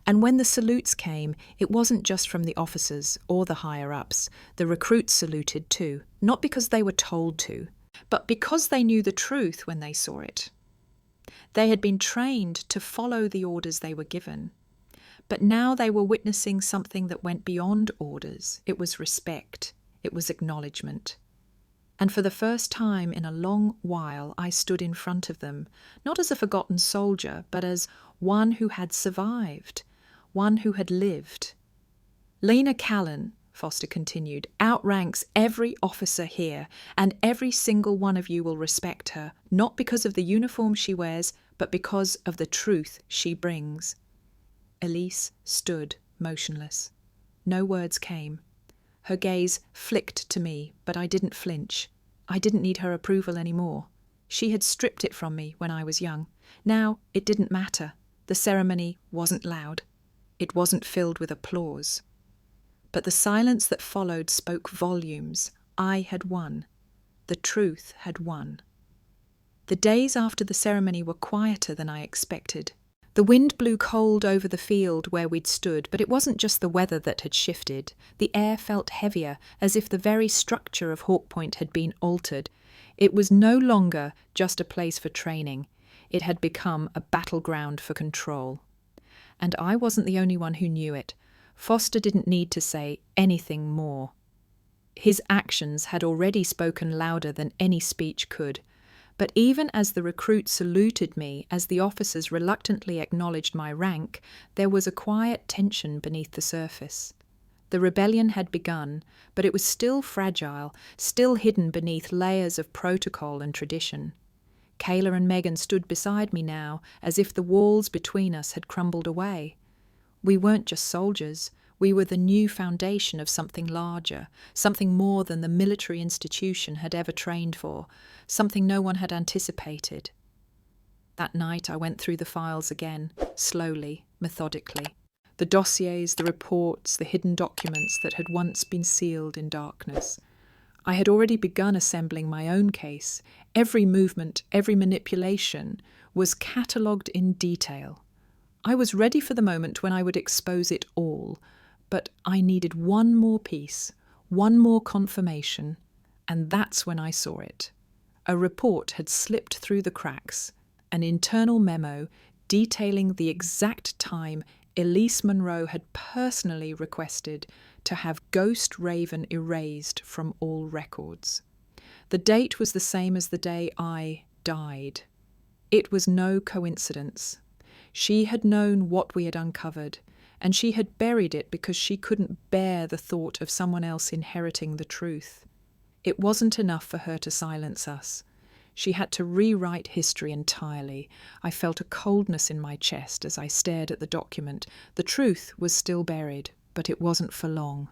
S1: And when the salutes came, it wasn't just from the officers or the higher-ups. The recruits saluted too, not because they were told to, but because they knew the truth when they saw it. They had been trained to follow the orders they were given. But now they were witnessing something that went beyond orders. It was respect. It was acknowledgment. And for the first time in a long while, I stood in front of them, not as a forgotten soldier, but as one who had survived, one who had lived. Lena Callen, Foster continued, outranks every officer here, and every single one of you will respect her, not because of the uniform she wears, but because of the truth she brings. Elise stood motionless. No words came. Her gaze flicked to me, but I didn't flinch. I didn't need her approval anymore. She had stripped it from me when I was young. Now it didn't matter. The ceremony wasn't loud. It wasn't filled with applause. But the silence that followed spoke volumes. I had won. The truth had won. The days after the ceremony were quieter than I expected. The wind blew cold over the field where we'd stood, but it wasn't just the weather that had shifted. The air felt heavier, as if the very structure of Hawk Point had been altered. It was no longer just a place for training. It had become a battleground for control. And I wasn't the only one who knew it. Foster didn't need to say anything more. His actions had already spoken louder than any speech could. But even as the recruits saluted me, as the officers reluctantly acknowledged my rank, there was a quiet tension beneath the surface. The rebellion had begun, but it was still fragile, still hidden beneath layers of protocol and tradition. Kayla and Megan stood beside me now, as if the walls between us had crumbled away. We weren't just soldiers. We were the new foundation of something larger, something more than the military institution had ever trained for, something no one had anticipated. That night I went through the files again, slowly, methodically. The dossiers, the reports, the hidden documents that had once been sealed in darkness. I had already begun assembling my own case. Every movement, every manipulation was catalogued in detail. I was ready for the moment when I would expose it all, but I needed one more piece, one more confirmation, and that's when I saw it. A report had slipped through the cracks, an internal memo detailing the exact time Elise Monroe had personally requested to have Ghost Raven erased from all records. The date was the same as the day I died. It was no coincidence. She had known what we had uncovered, and she had buried it because she couldn't bear the thought of someone else inheriting the truth. It wasn't enough for her to silence us. She had to rewrite history entirely. I felt a coldness in my chest as I stared at the document. The truth was still buried, but it wasn't for long.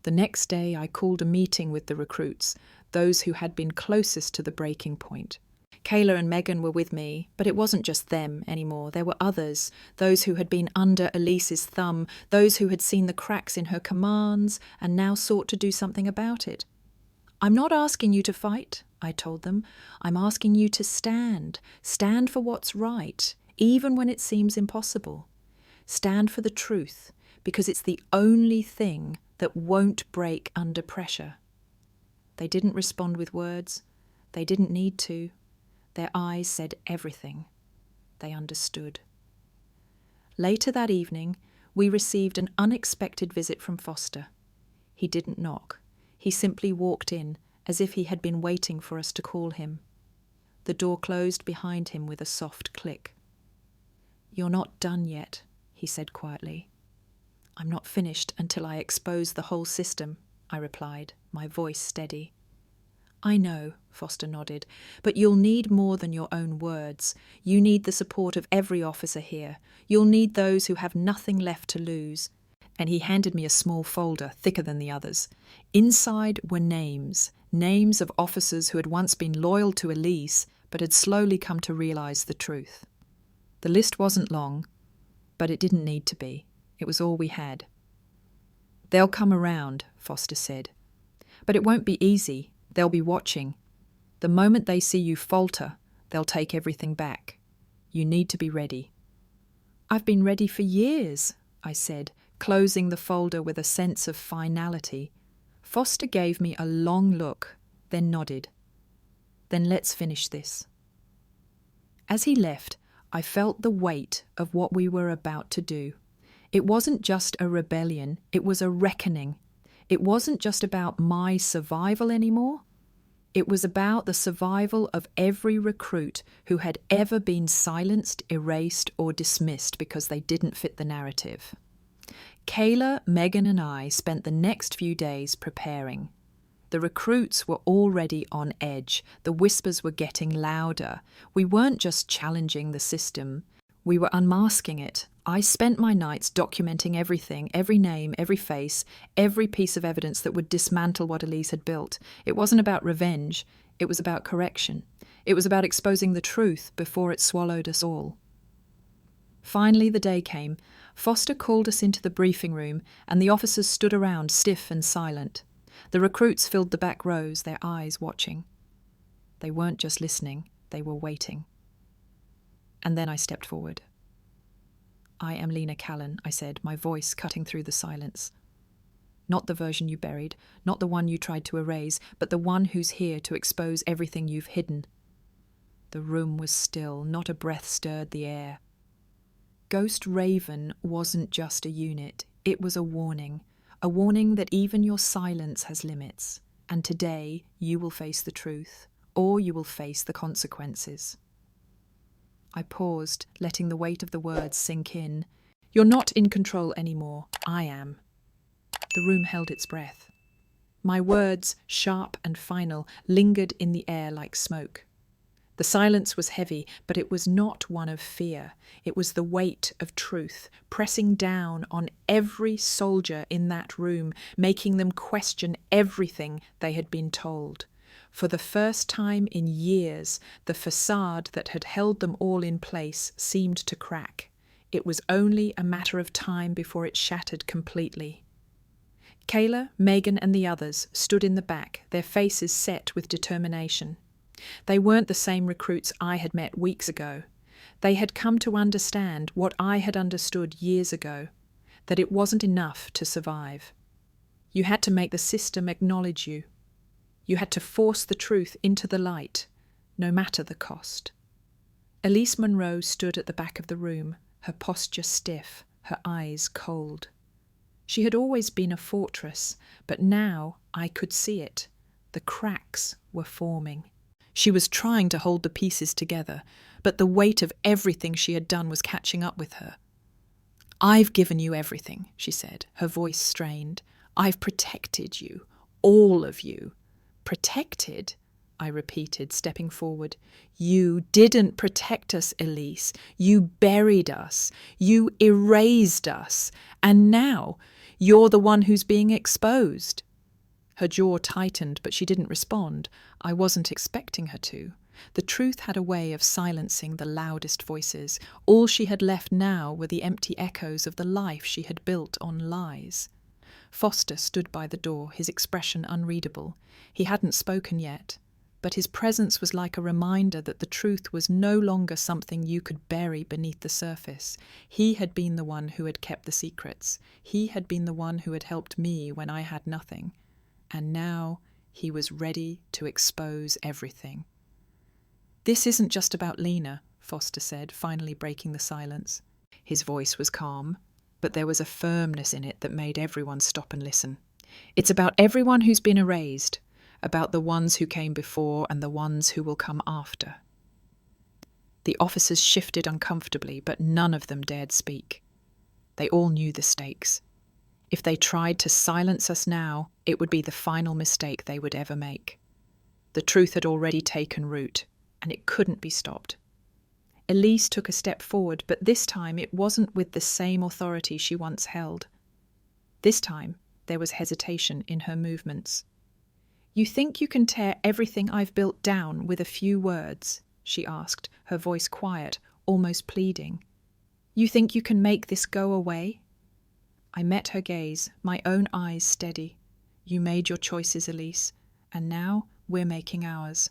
S1: The next day I called a meeting with the recruits, those who had been closest to the breaking point. Kayla and Megan were with me, but it wasn't just them anymore. There were others, those who had been under Elise's thumb, those who had seen the cracks in her commands and now sought to do something about it. "I'm not asking you to fight," I told them. "I'm asking you to stand. Stand for what's right, even when it seems impossible. Stand for the truth, because it's the only thing that won't break under pressure." They didn't respond with words. They didn't need to. Their eyes said everything. They understood. Later that evening, we received an unexpected visit from Foster. He didn't knock. He simply walked in, as if he had been waiting for us to call him. The door closed behind him with a soft click. "You're not done yet," he said quietly. "I'm not finished until I expose the whole system," I replied, my voice steady. "I know," Foster nodded, "but you'll need more than your own words. You need the support of every officer here. You'll need those who have nothing left to lose." And he handed me a small folder, thicker than the others. Inside were names of officers who had once been loyal to Elise, but had slowly come to realize the truth. The list wasn't long, but it didn't need to be. It was all we had. "They'll come around," Foster said. "But it won't be easy. They'll be watching. The moment they see you falter, they'll take everything back. You need to be ready." I've been ready for years, I said, closing the folder with a sense of finality. Foster gave me a long look, then nodded. Then let's finish this. As he left, I felt the weight of what we were about to do. It wasn't just a rebellion, it was a reckoning. It wasn't just about my survival anymore. It was about the survival of every recruit who had ever been silenced, erased, or dismissed because they didn't fit the narrative. Kayla, Megan, and I spent the next few days preparing. The recruits were already on edge. The whispers were getting louder. We weren't just challenging the system. We were unmasking it. I spent my nights documenting everything, every name, every face, every piece of evidence that would dismantle what Elise had built. It wasn't about revenge. It was about correction. It was about exposing the truth before it swallowed us all. Finally, the day came. Foster called us into the briefing room, and the officers stood around, stiff and silent. The recruits filled the back rows, their eyes watching. They weren't just listening, they were waiting. And then I stepped forward. I am Lena Callen, I said, my voice cutting through the silence. Not the version you buried, not the one you tried to erase, but the one who's here to expose everything you've hidden. The room was still, not a breath stirred the air. Ghost Raven wasn't just a unit, it was a warning that even your silence has limits, and today you will face the truth, or you will face the consequences. I paused, letting the weight of the words sink in. You're not in control anymore, I am. The room held its breath. My words, sharp and final, lingered in the air like smoke. The silence was heavy, but it was not one of fear. It was the weight of truth, pressing down on every soldier in that room, making them question everything they had been told. For the first time in years, the facade that had held them all in place seemed to crack. It was only a matter of time before it shattered completely. Kayla, Megan, and the others stood in the back, their faces set with determination. They weren't the same recruits I had met weeks ago. They had come to understand what I had understood years ago, that it wasn't enough to survive. You had to make the system acknowledge you. You had to force the truth into the light, no matter the cost. Elise Monroe stood at the back of the room, her posture stiff, her eyes cold. She had always been a fortress, but now I could see it. The cracks were forming. She was trying to hold the pieces together, but the weight of everything she had done was catching up with her. I've given you everything, she said, her voice strained. I've protected you, all of you. Protected? I repeated, stepping forward. You didn't protect us, Elise. You buried us. You erased us. And now you're the one who's being exposed. Her jaw tightened, but she didn't respond. I wasn't expecting her to. The truth had a way of silencing the loudest voices. All she had left now were the empty echoes of the life she had built on lies. Foster stood by the door, his expression unreadable. He hadn't spoken yet, but his presence was like a reminder that the truth was no longer something you could bury beneath the surface. He had been the one who had kept the secrets. He had been the one who had helped me when I had nothing. And now he was ready to expose everything. This isn't just about Lena, Foster said, finally breaking the silence. His voice was calm, but there was a firmness in it that made everyone stop and listen. It's about everyone who's been erased, about the ones who came before and the ones who will come after. The officers shifted uncomfortably, but none of them dared speak. They all knew the stakes. If they tried to silence us now, it would be the final mistake they would ever make. The truth had already taken root, and it couldn't be stopped. Elise took a step forward, but this time it wasn't with the same authority she once held. This time there was hesitation in her movements. You think you can tear everything I've built down with a few words? She asked, her voice quiet, almost pleading. You think you can make this go away? I met her gaze, my own eyes steady. You made your choices, Elise, and now we're making ours.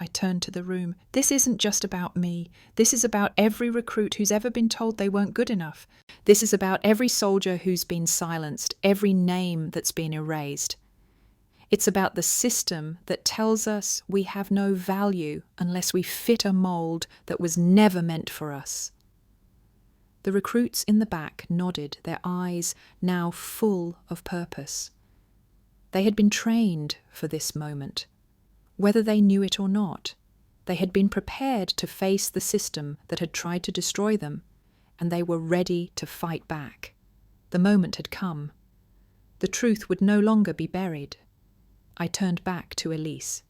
S1: I turned to the room. This isn't just about me. This is about every recruit who's ever been told they weren't good enough. This is about every soldier who's been silenced, every name that's been erased. It's about the system that tells us we have no value unless we fit a mould that was never meant for us. The recruits in the back nodded, their eyes now full of purpose. They had been trained for this moment. Whether they knew it or not, they had been prepared to face the system that had tried to destroy them, and they were ready to fight back. The moment had come. The truth would no longer be buried. I turned back to Elise.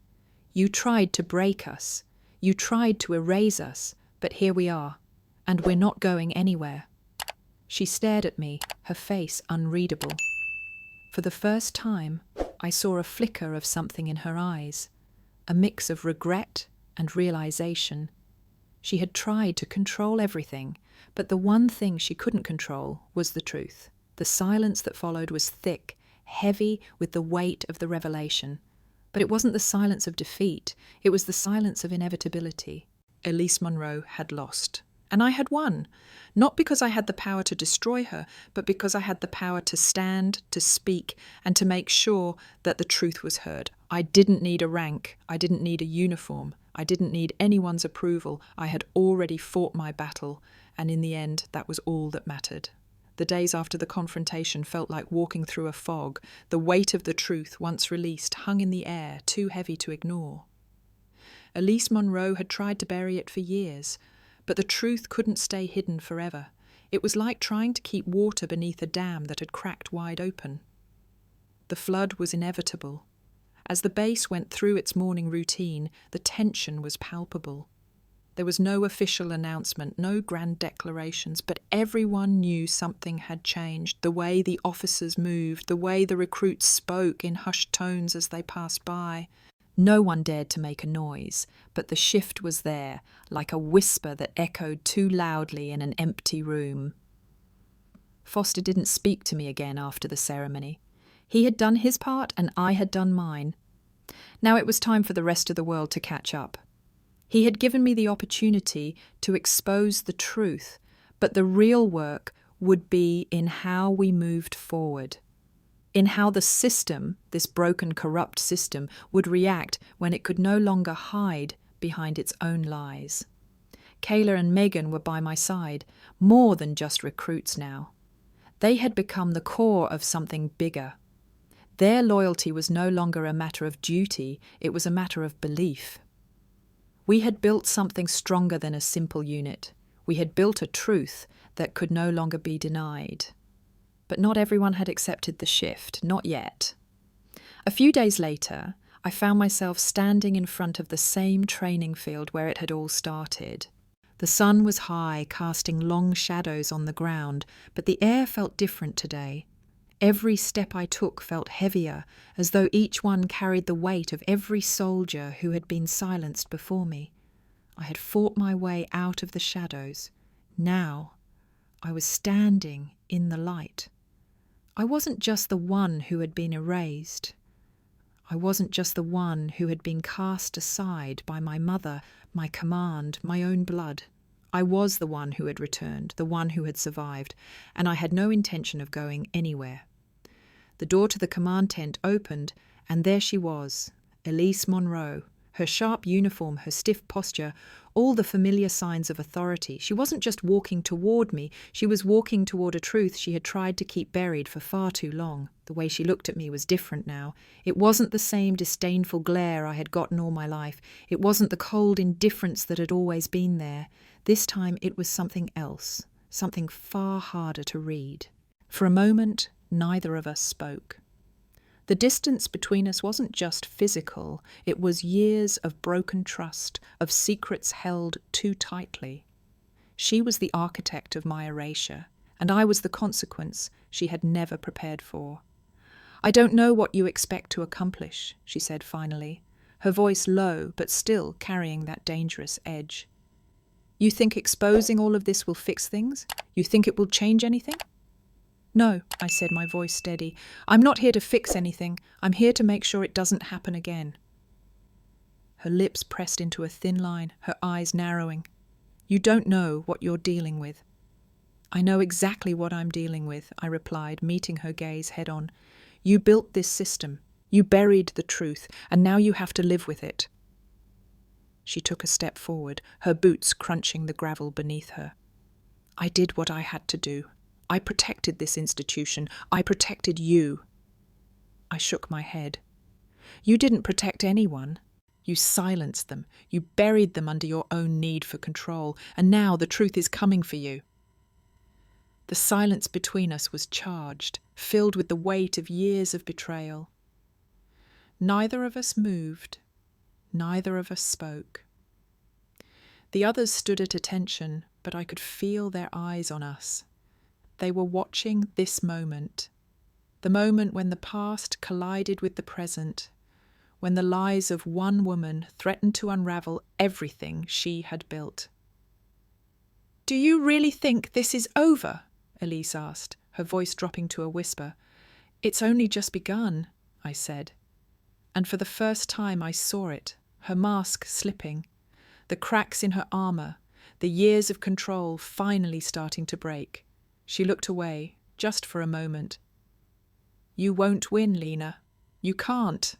S1: You tried to break us. You tried to erase us, but here we are, and we're not going anywhere. She stared at me, her face unreadable. For the first time, I saw a flicker of something in her eyes, a mix of regret and realization. She had tried to control everything, but the one thing she couldn't control was the truth. The silence that followed was thick, heavy with the weight of the revelation. But it wasn't the silence of defeat, it was the silence of inevitability. Elise Monroe had lost. And I had won, not because I had the power to destroy her, but because I had the power to stand, to speak, and to make sure that the truth was heard. I didn't need a rank. I didn't need a uniform. I didn't need anyone's approval. I had already fought my battle, and in the end, that was all that mattered. The days after the confrontation felt like walking through a fog. The weight of the truth, once released, hung in the air, too heavy to ignore. Elise Monroe had tried to bury it for years, but the truth couldn't stay hidden forever. It was like trying to keep water beneath a dam that had cracked wide open. The flood was inevitable. As the base went through its morning routine, the tension was palpable. There was no official announcement, no grand declarations, but everyone knew something had changed. The way the officers moved, the way the recruits spoke in hushed tones as they passed by. No one dared to make a noise, but the shift was there, like a whisper that echoed too loudly in an empty room. Foster didn't speak to me again after the ceremony. He had done his part and I had done mine. Now it was time for the rest of the world to catch up. He had given me the opportunity to expose the truth, but the real work would be in how we moved forward. In how the system, this broken, corrupt system, would react when it could no longer hide behind its own lies. Kayla and Megan were by my side, more than just recruits now. They had become the core of something bigger. Their loyalty was no longer a matter of duty, it was a matter of belief. We had built something stronger than a simple unit. We had built a truth that could no longer be denied. But not everyone had accepted the shift, not yet. A few days later, I found myself standing in front of the same training field where it had all started. The sun was high, casting long shadows on the ground, but the air felt different today. Every step I took felt heavier, as though each one carried the weight of every soldier who had been silenced before me. I had fought my way out of the shadows. Now, I was standing in the light. I wasn't just the one who had been erased. I wasn't just the one who had been cast aside by my mother, my command, my own blood. I was the one who had returned, the one who had survived, and I had no intention of going anywhere. The door to the command tent opened, and there she was, Elise Monroe, her sharp uniform, her stiff posture, all the familiar signs of authority. She wasn't just walking toward me, she was walking toward a truth she had tried to keep buried for far too long. The way she looked at me was different now. It wasn't the same disdainful glare I had gotten all my life. It wasn't the cold indifference that had always been there. This time it was something else, something far harder to read. For a moment, neither of us spoke. The distance between us wasn't just physical, it was years of broken trust, of secrets held too tightly. She was the architect of my erasure, and I was the consequence she had never prepared for. "I don't know what you expect to accomplish," she said finally, her voice low but still carrying that dangerous edge. "You think exposing all of this will fix things? You think it will change anything?" "No," I said, my voice steady. "I'm not here to fix anything. I'm here to make sure it doesn't happen again." her lips pressed into a thin line, her eyes narrowing. You don't know what you're dealing with. I know exactly what I'm dealing with, I replied, meeting her gaze head on. You built this system. You buried the truth, and now you have to live with it. She took a step forward, her boots crunching the gravel beneath her. I did what I had to do. I protected this institution. I protected you. I shook my head. You didn't protect anyone. You silenced them. You buried them under your own need for control, and now the truth is coming for you. The silence between us was charged, filled with the weight of years of betrayal. Neither of us moved. Neither of us spoke. The others stood at attention, but I could feel their eyes on us. They were watching this moment, the moment when the past collided with the present, when the lies of one woman threatened to unravel everything she had built. Do you really think this is over? Elise asked, her voice dropping to a whisper. It's only just begun, I said. And for the first time I saw it, her mask slipping, the cracks in her armour, the years of control finally starting to break. She looked away, just for a moment. You won't win, Lena. You can't.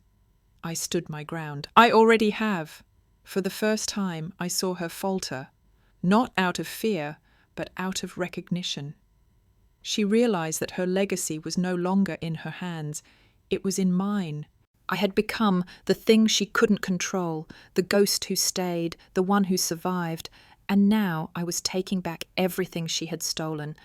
S1: I stood my ground. I already have. For the first time, I saw her falter, not out of fear, but out of recognition. She realized that her legacy was no longer in her hands. It was in mine. I had become the thing she couldn't control, the ghost who stayed, the one who survived, and now I was taking back everything she had stolen,